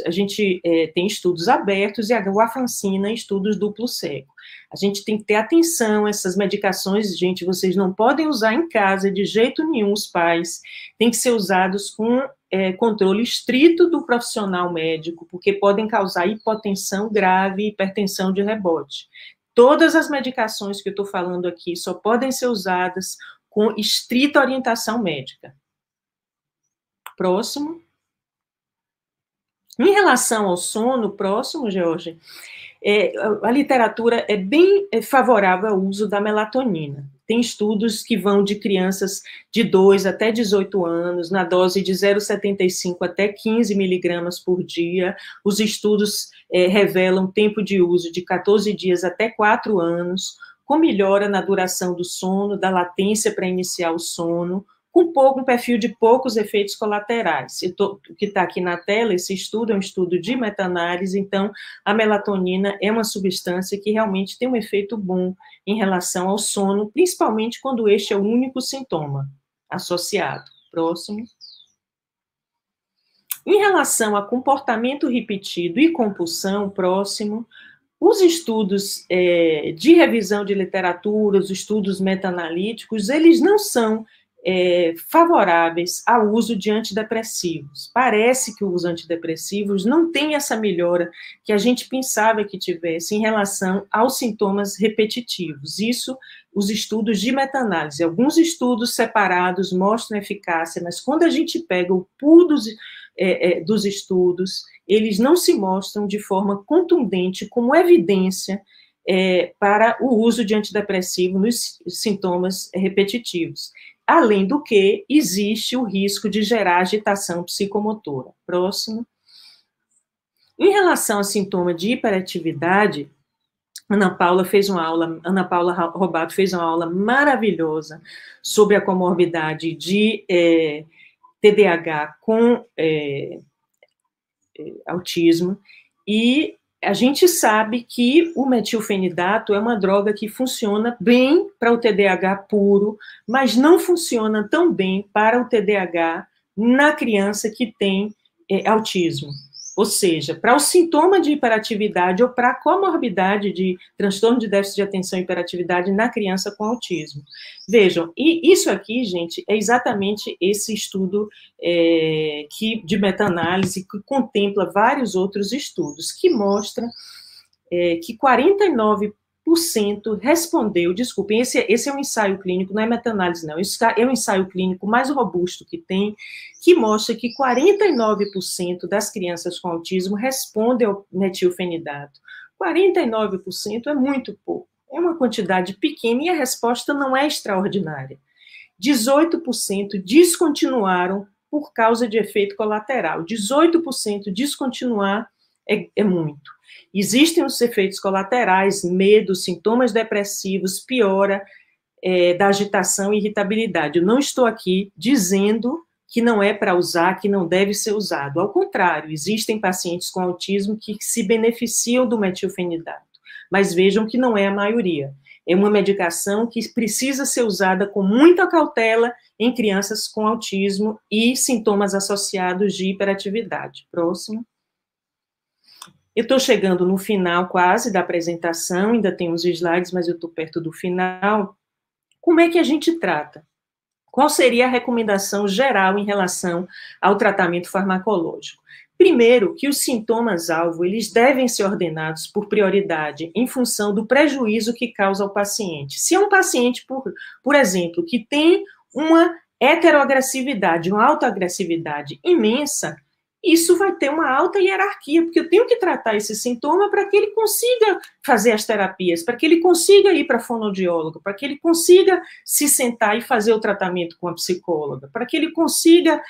S2: a gente tem estudos abertos e a guanfacina, estudos duplo cego. A gente tem que ter atenção, essas medicações, gente, vocês não podem usar em casa de jeito nenhum, os pais, tem que ser usados com controle estrito do profissional médico, porque podem causar hipotensão grave e hipertensão de rebote. Todas as medicações que eu estou falando aqui só podem ser usadas com estrita orientação médica. Próximo. Em relação ao sono, próximo, George, a literatura é bem favorável ao uso da melatonina. Tem estudos que vão de crianças de 2 até 18 anos, na dose de 0,75 até 15 miligramas por dia. Os estudos revelam tempo de uso de 14 dias até 4 anos, com melhora na duração do sono, da latência para iniciar o sono, com um perfil de poucos efeitos colaterais. O que está aqui na tela, esse estudo é um estudo de meta-análise, então a melatonina é uma substância que realmente tem um efeito bom em relação ao sono, principalmente quando este é o único sintoma associado. Próximo. Em relação a comportamento repetido e compulsão, próximo, os estudos de revisão de literatura, os estudos meta-analíticos, eles não são favoráveis ao uso de antidepressivos. Parece que o uso de antidepressivos não tem essa melhora que a gente pensava que tivesse em relação aos sintomas repetitivos. Isso, os estudos de meta-análise. Alguns estudos separados mostram eficácia, mas quando a gente pega o pool dos estudos, eles não se mostram de forma contundente como evidência para o uso de antidepressivo nos sintomas repetitivos. Além do que, existe o risco de gerar agitação psicomotora. Próximo. Em relação ao sintoma de hiperatividade, Ana Paula Robato fez uma aula maravilhosa sobre a comorbidade de TDAH com autismo, e a gente sabe que o metilfenidato é uma droga que funciona bem para o TDAH puro, mas não funciona tão bem para o TDAH na criança que tem autismo. Ou seja, para o sintoma de hiperatividade ou para a comorbidade de transtorno de déficit de atenção e hiperatividade na criança com autismo. Vejam, e isso aqui, gente, é exatamente esse estudo de meta-análise que contempla vários outros estudos, que mostra que 49% respondeu, desculpem, esse é um ensaio clínico, não é meta-análise, não, é um ensaio clínico mais robusto que tem, que mostra que 49% das crianças com autismo respondem ao metilfenidato. 49% é muito pouco, é uma quantidade pequena e a resposta não é extraordinária. 18% descontinuaram por causa de efeito colateral. 18% descontinuar é muito. Existem os efeitos colaterais, medo, sintomas depressivos, piora da agitação e irritabilidade. Eu não estou aqui dizendo que não é para usar, que não deve ser usado. Ao contrário, existem pacientes com autismo que se beneficiam do metilfenidato, mas vejam que não é a maioria. É uma medicação que precisa ser usada com muita cautela em crianças com autismo e sintomas associados de hiperatividade. Próximo. Eu estou chegando no final quase da apresentação, ainda tem uns slides, mas eu estou perto do final. Como é que a gente trata? Qual seria a recomendação geral em relação ao tratamento farmacológico? Primeiro, que os sintomas-alvo, eles devem ser ordenados por prioridade, em função do prejuízo que causa ao paciente. Se é um paciente, por exemplo, que tem uma heteroagressividade, uma autoagressividade imensa, isso vai ter uma alta hierarquia, porque eu tenho que tratar esse sintoma para que ele consiga fazer as terapias, para que ele consiga ir para a fonoaudióloga, para que ele consiga se sentar e fazer o tratamento com a psicóloga, para que ele consiga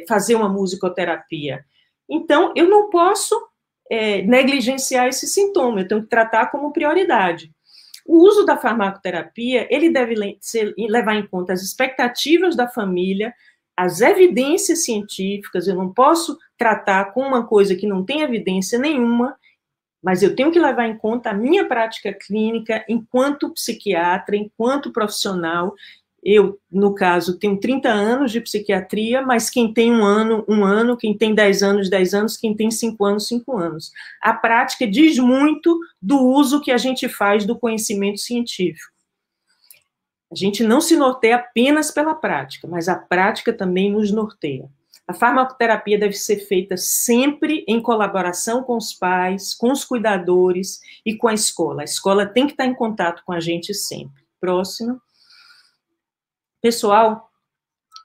S2: fazer uma musicoterapia. Então, eu não posso negligenciar esse sintoma, eu tenho que tratar como prioridade. O uso da farmacoterapia, ele deve levar em conta as expectativas da família, as evidências científicas. Eu não posso tratar com uma coisa que não tem evidência nenhuma, mas eu tenho que levar em conta a minha prática clínica enquanto psiquiatra, enquanto profissional. Eu, no caso, tenho 30 anos de psiquiatria, mas quem tem um ano, quem tem 10 anos, 10 anos, quem tem 5 anos, 5 anos. A prática diz muito do uso que a gente faz do conhecimento científico. A gente não se norteia apenas pela prática, mas a prática também nos norteia. A farmacoterapia deve ser feita sempre em colaboração com os pais, com os cuidadores e com a escola. A escola tem que estar em contato com a gente sempre. Próximo. Pessoal,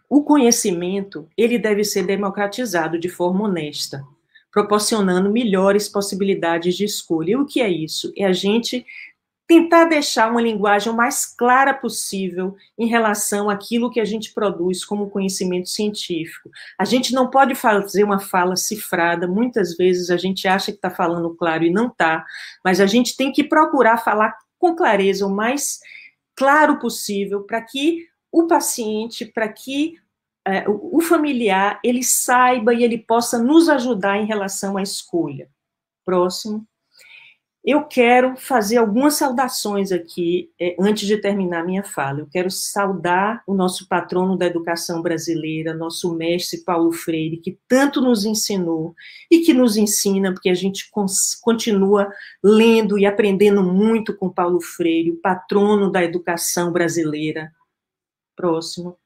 S2: o conhecimento, ele deve ser democratizado de forma honesta, proporcionando melhores possibilidades de escolha. E o que é isso? É a gente tentar deixar uma linguagem o mais clara possível em relação àquilo que a gente produz como conhecimento científico. A gente não pode fazer uma fala cifrada, muitas vezes a gente acha que está falando claro e não está, mas a gente tem que procurar falar com clareza o mais claro possível para que o paciente, para que o familiar, ele saiba e ele possa nos ajudar em relação à escolha. Próximo. Eu quero fazer algumas saudações aqui, antes de terminar minha fala. Eu quero saudar o nosso patrono da educação brasileira, nosso mestre Paulo Freire, que tanto nos ensinou e que nos ensina, porque a gente continua lendo e aprendendo muito com Paulo Freire, o patrono da educação brasileira. Próximo.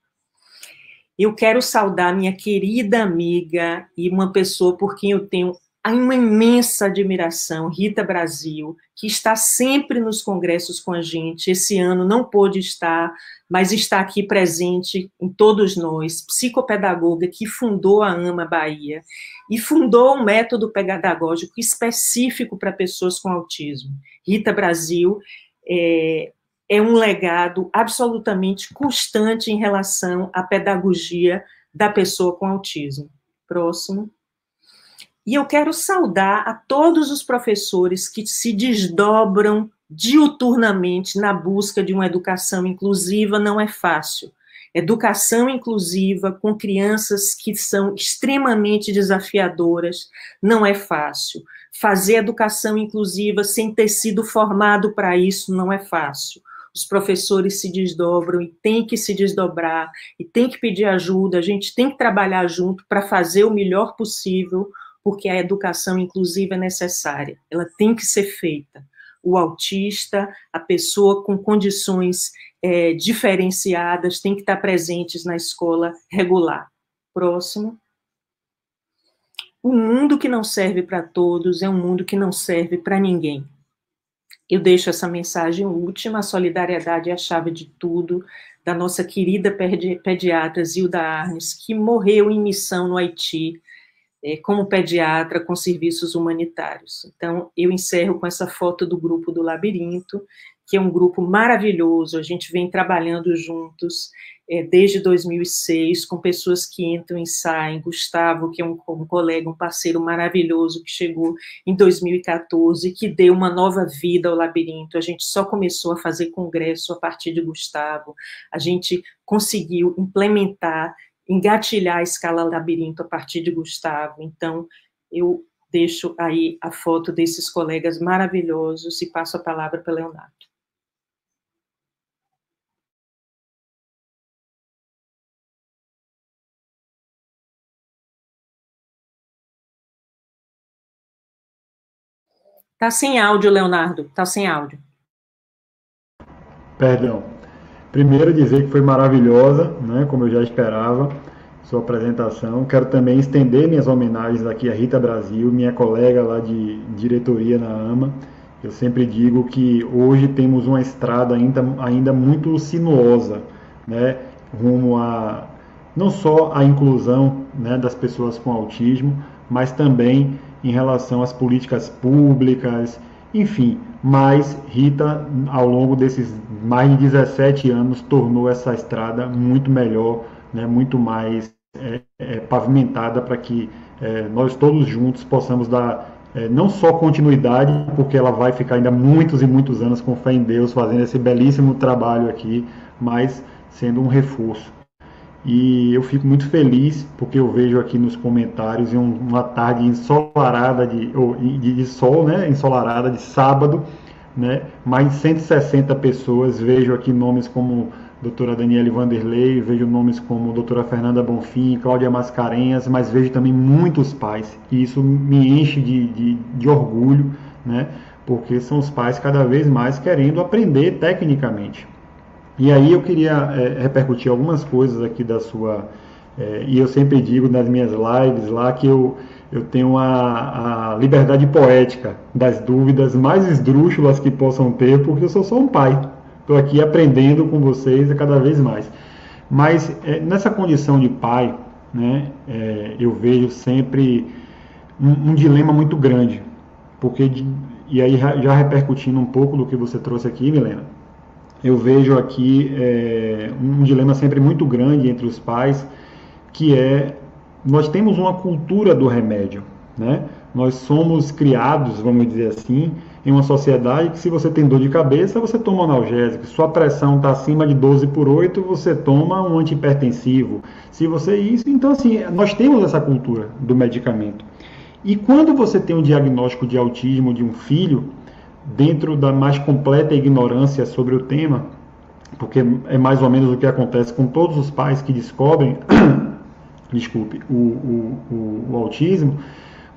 S2: Eu quero saudar minha querida amiga e uma pessoa por quem eu tenho uma imensa admiração, Rita Brasil, que está sempre nos congressos com a gente. Esse ano não pôde estar, mas está aqui presente em todos nós, psicopedagoga que fundou a AMA Bahia e fundou um método pedagógico específico para pessoas com autismo. Rita Brasil é um legado absolutamente constante em relação à pedagogia da pessoa com autismo. Próximo. E eu quero saudar a todos os professores que se desdobram diuturnamente na busca de uma educação inclusiva. Não é fácil. Educação inclusiva com crianças que são extremamente desafiadoras não é fácil. Fazer educação inclusiva sem ter sido formado para isso não é fácil. Os professores se desdobram e têm que se desdobrar, e têm que pedir ajuda, a gente tem que trabalhar junto para fazer o melhor possível, porque a educação inclusiva é necessária, ela tem que ser feita. O autista, a pessoa com condições diferenciadas, tem que estar presentes na escola regular. Próximo. O mundo que não serve para todos é um mundo que não serve para ninguém. Eu deixo essa mensagem última: a solidariedade é a chave de tudo, da nossa querida pediatra Zilda Arnes, que morreu em missão no Haiti, como pediatra com serviços humanitários. Então, eu encerro com essa foto do grupo do Labirinto, que é um grupo maravilhoso, a gente vem trabalhando juntos desde 2006, com pessoas que entram e saem. Gustavo, que é um colega, um parceiro maravilhoso, que chegou em 2014, que deu uma nova vida ao Labirinto. A gente só começou a fazer congresso a partir de Gustavo, a gente conseguiu implementar, engatilhar a escala Labirinto a partir de Gustavo. Então, eu deixo aí a foto desses colegas maravilhosos e passo a palavra para Leonardo. Está sem áudio, Leonardo, está sem áudio.
S1: Perdão. Primeiro dizer que foi maravilhosa, né, como eu já esperava, sua apresentação. Quero também estender minhas homenagens aqui a Rita Brasil, minha colega lá de diretoria na AMA. Eu sempre digo que hoje temos uma estrada ainda muito sinuosa, né, rumo a não só a inclusão, né, das pessoas com autismo, mas também em relação às políticas públicas, enfim. Mas Rita, ao longo desses mais de 17 anos, tornou essa estrada muito melhor, né, muito mais pavimentada, para que nós todos juntos possamos dar não só continuidade, porque ela vai ficar ainda muitos e muitos anos, com fé em Deus, fazendo esse belíssimo trabalho aqui, mas sendo um reforço. E eu fico muito feliz, porque eu vejo aqui nos comentários, em uma tarde ensolarada de sol, né, ensolarada de sábado, né, mais de 160 pessoas. Vejo aqui nomes como doutora Daniele Vanderlei, vejo nomes como doutora Fernanda Bonfim, Cláudia Mascarenhas, mas vejo também muitos pais, e isso me enche de orgulho, né, porque são os pais cada vez mais querendo aprender tecnicamente. E aí eu queria repercutir algumas coisas aqui da sua... e eu sempre digo nas minhas lives lá que eu tenho a liberdade poética das dúvidas mais esdrúxulas que possam ter, porque eu sou só um pai. Estou aqui aprendendo com vocês cada vez mais. Mas nessa condição de pai, né, eu vejo sempre um dilema muito grande. Porque, e aí já repercutindo um pouco do que você trouxe aqui, Milena, eu vejo aqui um dilema sempre muito grande entre os pais, que nós temos uma cultura do remédio, né? Nós somos criados, vamos dizer assim, em uma sociedade que, se você tem dor de cabeça, você toma um analgésico. Se sua pressão está acima de 12/8, você toma um antihipertensivo. Se você isso, então assim, nós temos essa cultura do medicamento. E quando você tem um diagnóstico de autismo de um filho, dentro da mais completa ignorância sobre o tema, porque é mais ou menos o que acontece com todos os pais que descobrem desculpe, o autismo,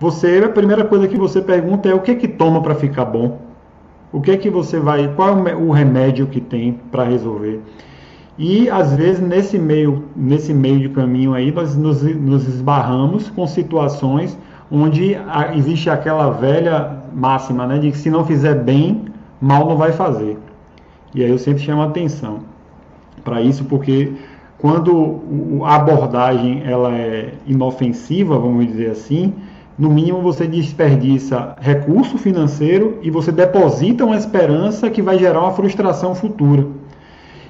S1: a primeira coisa que você pergunta é: o que que toma para ficar bom? O que que você vai, qual é o remédio que tem para resolver? E, às vezes, nesse meio de caminho aí, nós nos esbarramos com situações onde existe aquela velha máxima, né, de que se não fizer bem, mal não vai fazer. E aí eu sempre chamo a atenção para isso, porque quando a abordagem ela é inofensiva, vamos dizer assim, no mínimo você desperdiça recurso financeiro e você deposita uma esperança que vai gerar uma frustração futura.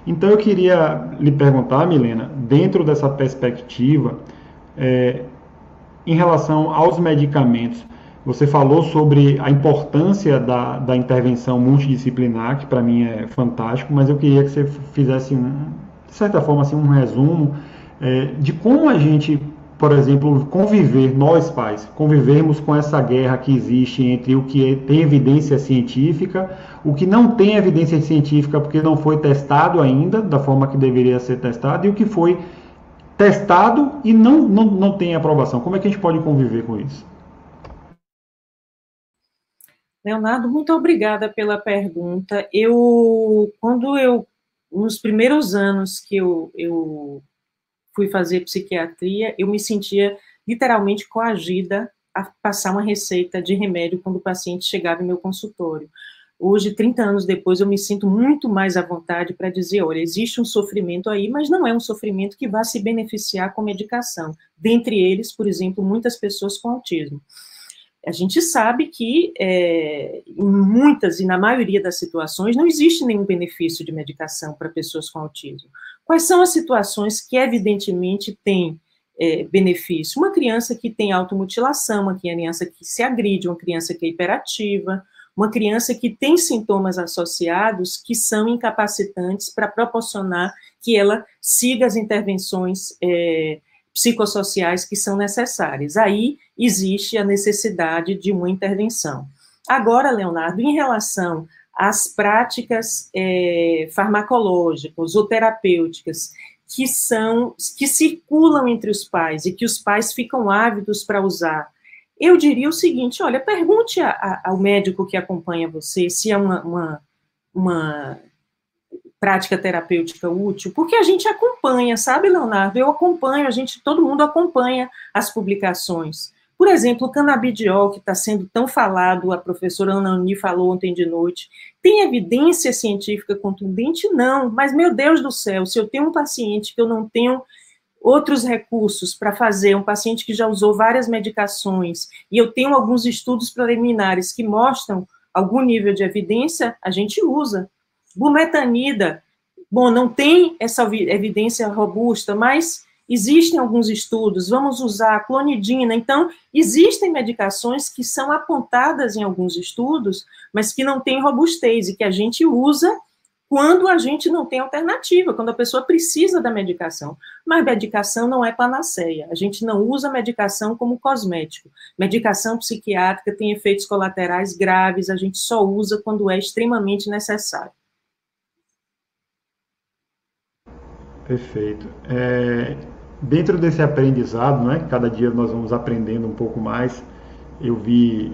S1: Então eu queria lhe perguntar, Milena, dentro dessa perspectiva, em relação aos medicamentos, você falou sobre a importância da intervenção multidisciplinar, que para mim é fantástico, mas eu queria que você fizesse, de certa forma, assim, um resumo de como a gente, por exemplo, nós pais, convivermos com essa guerra que existe entre o que tem evidência científica, o que não tem evidência científica porque não foi testado ainda, da forma que deveria ser testado, e o que foi testado e não tem aprovação. Como é que a gente pode conviver com isso?
S2: Leonardo, muito obrigada pela pergunta. Nos primeiros anos que eu fui fazer psiquiatria, eu me sentia literalmente coagida a passar uma receita de remédio quando o paciente chegava em meu consultório. Hoje, 30 anos depois, eu me sinto muito mais à vontade para dizer, olha, existe um sofrimento aí, mas não é um sofrimento que vá se beneficiar com medicação. Dentre eles, por exemplo, muitas pessoas com autismo. A gente sabe que em muitas e na maioria das situações não existe nenhum benefício de medicação para pessoas com autismo. Quais são as situações que evidentemente têm benefício? Uma criança que tem automutilação, uma criança que se agride, uma criança que é hiperativa, uma criança que tem sintomas associados que são incapacitantes para proporcionar que ela siga as intervenções psicossociais que são necessárias. Aí existe a necessidade de uma intervenção. Agora, Leonardo, em relação às práticas farmacológicas ou terapêuticas que circulam entre os pais e que os pais ficam ávidos para usar, eu diria o seguinte, olha, pergunte ao médico que acompanha você se é uma prática terapêutica útil, porque a gente acompanha, sabe, Leonardo? Eu acompanho, todo mundo acompanha as publicações. Por exemplo, o canabidiol, que está sendo tão falado, a professora Anani falou ontem de noite, tem evidência científica contundente? Não, mas, meu Deus do céu, se eu tenho um paciente que eu não tenho outros recursos para fazer, um paciente que já usou várias medicações, e eu tenho alguns estudos preliminares que mostram algum nível de evidência, a gente usa. Bumetanida, bom, não tem essa evidência robusta, mas existem alguns estudos, vamos usar clonidina. Então, existem medicações que são apontadas em alguns estudos, mas que não têm robustez e que a gente usa quando a gente não tem alternativa, quando a pessoa precisa da medicação. Mas medicação não é panaceia. A gente não usa medicação como cosmético. Medicação psiquiátrica tem efeitos colaterais graves, a gente só usa quando é extremamente necessário.
S1: Perfeito. Dentro desse aprendizado, né, cada dia nós vamos aprendendo um pouco mais, eu vi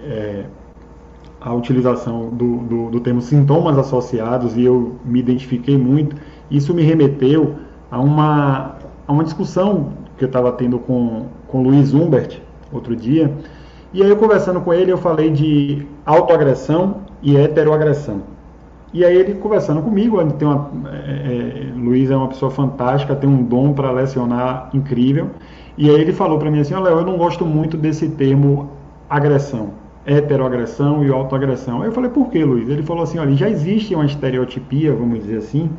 S1: a utilização do termo sintomas associados e eu me identifiquei muito. Isso me remeteu a uma discussão que eu estava tendo com Luiz Humbert outro dia, e aí eu conversando com ele, eu falei de autoagressão e heteroagressão. E aí ele conversando comigo, Luiz é uma pessoa fantástica, tem um dom para lecionar incrível, e aí ele falou para mim assim, Léo, eu não gosto muito desse termo agressão, heteroagressão e autoagressão. Aí eu falei, por que, Luiz? Ele falou assim, olha, já existe uma estereotipia, vamos dizer assim,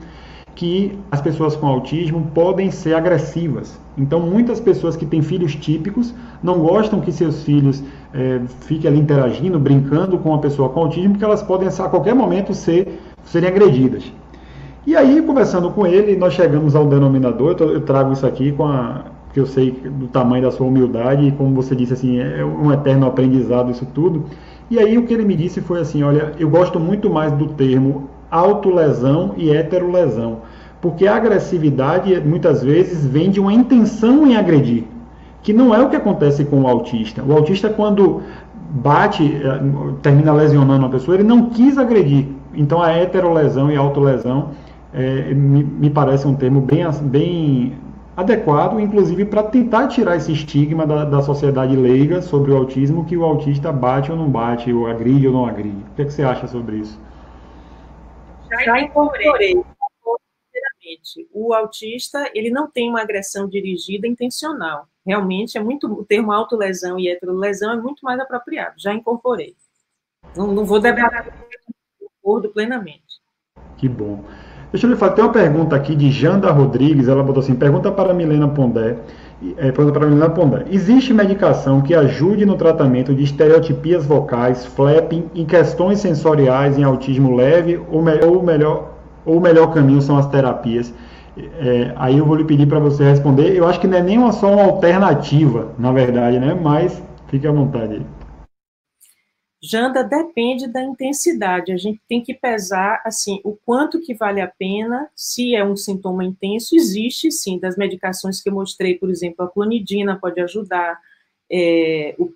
S1: que as pessoas com autismo podem ser agressivas. Então, muitas pessoas que têm filhos típicos não gostam que seus filhos fiquem ali interagindo, brincando com uma pessoa com autismo, porque elas podem, a qualquer momento, serem agredidas. E aí, conversando com ele, nós chegamos ao denominador. Eu trago isso aqui porque eu sei do tamanho da sua humildade, e como você disse, assim, é um eterno aprendizado isso tudo. E aí, o que ele me disse foi assim, olha, eu gosto muito mais do termo autolesão e heterolesão, porque a agressividade muitas vezes vem de uma intenção em agredir, que não é o que acontece com o autista. O autista, quando bate, termina lesionando uma pessoa, ele não quis agredir. Então a heterolesão e a autolesão me parece um termo bem adequado, inclusive para tentar tirar esse estigma da sociedade leiga sobre o autismo, que o autista bate ou não bate, ou agride ou não agride. O que, é que você acha sobre isso?
S2: Já incorporei. O autista, ele não tem uma agressão dirigida intencional. Realmente, o termo autolesão e heterolesão é muito mais apropriado. Já incorporei. Não vou debater, concordo plenamente.
S1: Que bom. Deixa eu lhe falar, tem uma pergunta aqui de Janda Rodrigues, ela botou assim, pergunta para Milena Pondé. Existe medicação que ajude no tratamento de estereotipias vocais, flapping, em questões sensoriais em autismo leve, ou o melhor caminho são as terapias? Aí eu vou lhe pedir para você responder. Eu acho que não é nem só uma alternativa, na verdade, né? Mas fique à vontade aí.
S2: Janda, depende da intensidade. A gente tem que pesar, assim, o quanto que vale a pena. Se é um sintoma intenso, existe, sim, das medicações que eu mostrei, por exemplo, a clonidina pode ajudar,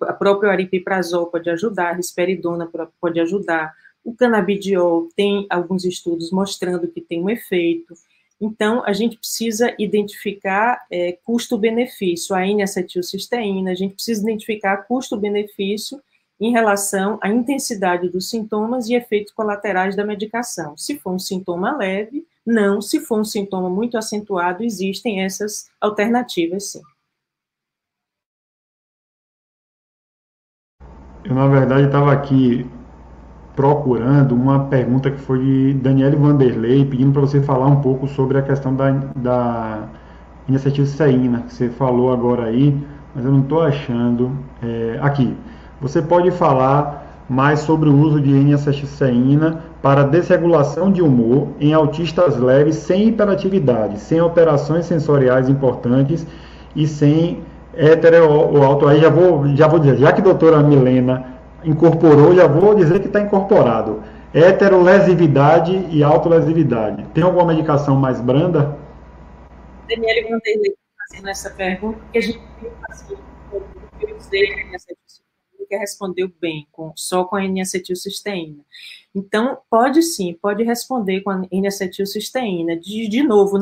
S2: a própria aripiprazol pode ajudar, a risperidona pode ajudar, o canabidiol tem alguns estudos mostrando que tem um efeito. Então, a gente precisa identificar custo-benefício, a N-acetilcisteína, a gente precisa identificar custo-benefício em relação à intensidade dos sintomas e efeitos colaterais da medicação. Se for um sintoma leve, não. Se for um sintoma muito acentuado, existem essas alternativas, sim.
S1: Eu, na verdade, estava aqui procurando uma pergunta que foi de Daniele Vanderlei, pedindo para você falar um pouco sobre a questão da N-acetilcisteína, que você falou agora aí, mas eu não estou achando. Aqui. Você pode falar mais sobre o uso de N-acetilcisteína para desregulação de humor em autistas leves sem hiperatividade, sem alterações sensoriais importantes e sem hetero ou auto. Aí já vou dizer, já que a doutora Milena incorporou, já vou dizer que está incorporado. Heterolesividade e autolesividade. Tem alguma medicação mais branda?
S2: Daniele Vanderlei fazendo essa pergunta, porque a gente tem paciente que eu usei que respondeu bem, só com a N-acetilcisteína. Então, pode sim, pode responder com a N-acetilcisteína. De novo,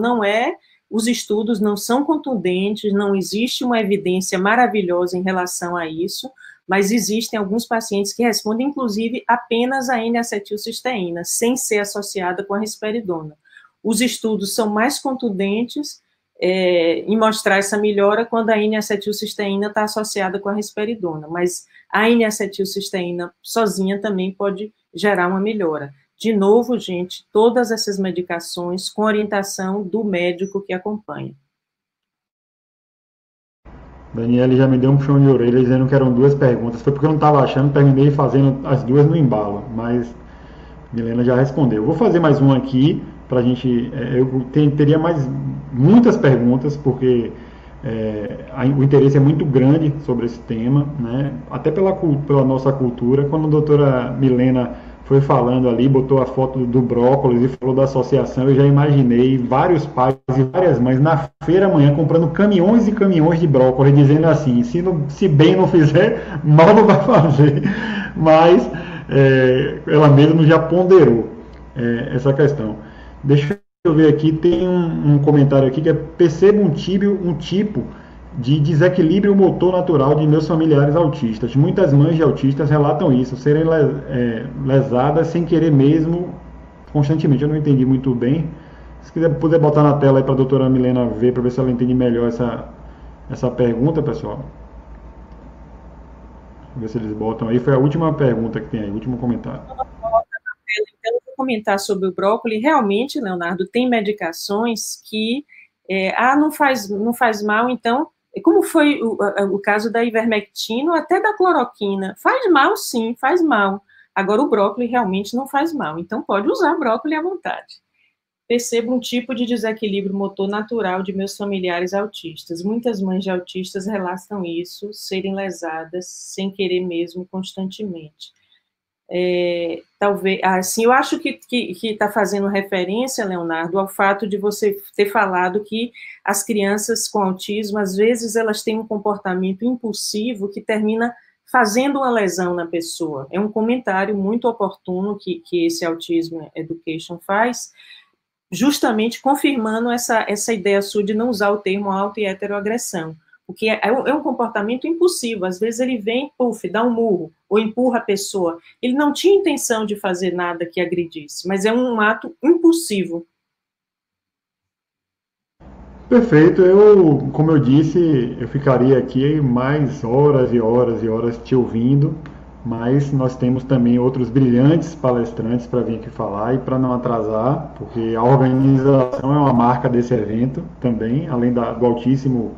S2: os estudos não são contundentes, não existe uma evidência maravilhosa em relação a isso, mas existem alguns pacientes que respondem, inclusive, apenas a N-acetilcisteína, sem ser associada com a risperidona. Os estudos são mais contundentes em mostrar essa melhora quando a N-acetilcisteína está associada com a risperidona, mas a N-acetilcisteína sozinha também pode gerar uma melhora. De novo, gente, todas essas medicações com orientação do médico que acompanha.
S1: Daniele já me deu um puxão de orelha dizendo que eram duas perguntas. Foi porque eu não estava achando, terminei fazendo as duas no embalo, mas Milena já respondeu. Vou fazer mais uma aqui para a gente. Eu teria mais muitas perguntas, porque o interesse é muito grande sobre esse tema, né? Até pela nossa cultura. Quando a doutora Milena foi falando ali, botou a foto do brócolis e falou da associação, eu já imaginei vários pais e várias mães na feira amanhã comprando caminhões e caminhões de brócolis, dizendo assim, se bem não fizer, mal não vai fazer. Mas ela mesma já ponderou essa questão. Deixa eu ver aqui, tem um comentário aqui que percebo um tipo de desequilíbrio motor natural de meus familiares autistas. Muitas mães de autistas relatam isso, serem lesadas sem querer mesmo, constantemente. Eu não entendi muito bem. Se quiser puder botar na tela aí para a doutora Milena ver, para ver se ela entende melhor essa pergunta, pessoal. Vamos ver se eles botam aí. Foi a última pergunta que tem aí, o último comentário.
S2: Então, eu vou comentar sobre o brócolis. Realmente, Leonardo, tem medicações que não faz mal, então, como foi o caso da ivermectina, até da cloroquina. Faz mal, sim, faz mal. Agora, o brócolis realmente não faz mal, então pode usar brócolis à vontade. Percebo um tipo de desequilíbrio motor natural de meus familiares autistas. Muitas mães de autistas relatam isso, serem lesadas sem querer mesmo, constantemente. Talvez, assim, eu acho que está fazendo referência, Leonardo, ao fato de você ter falado que as crianças com autismo, às vezes, elas têm um comportamento impulsivo que termina fazendo uma lesão na pessoa. É um comentário muito oportuno que esse Autism Education faz, justamente confirmando essa ideia sua de não usar o termo auto e heteroagressão, porque é um comportamento impulsivo, às vezes ele vem, puf, dá um murro, ou empurra a pessoa, ele não tinha intenção de fazer nada que agredisse, mas é um ato impulsivo.
S1: Perfeito, como eu disse, eu ficaria aqui mais horas e horas e horas te ouvindo, mas nós temos também outros brilhantes palestrantes para vir aqui falar e para não atrasar, porque a organização é uma marca desse evento também, além da altíssima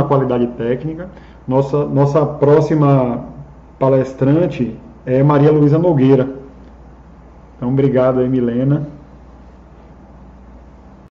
S1: qualidade técnica. Nossa próxima palestrante é Maria Luísa Nogueira. Então, obrigado aí, Milena.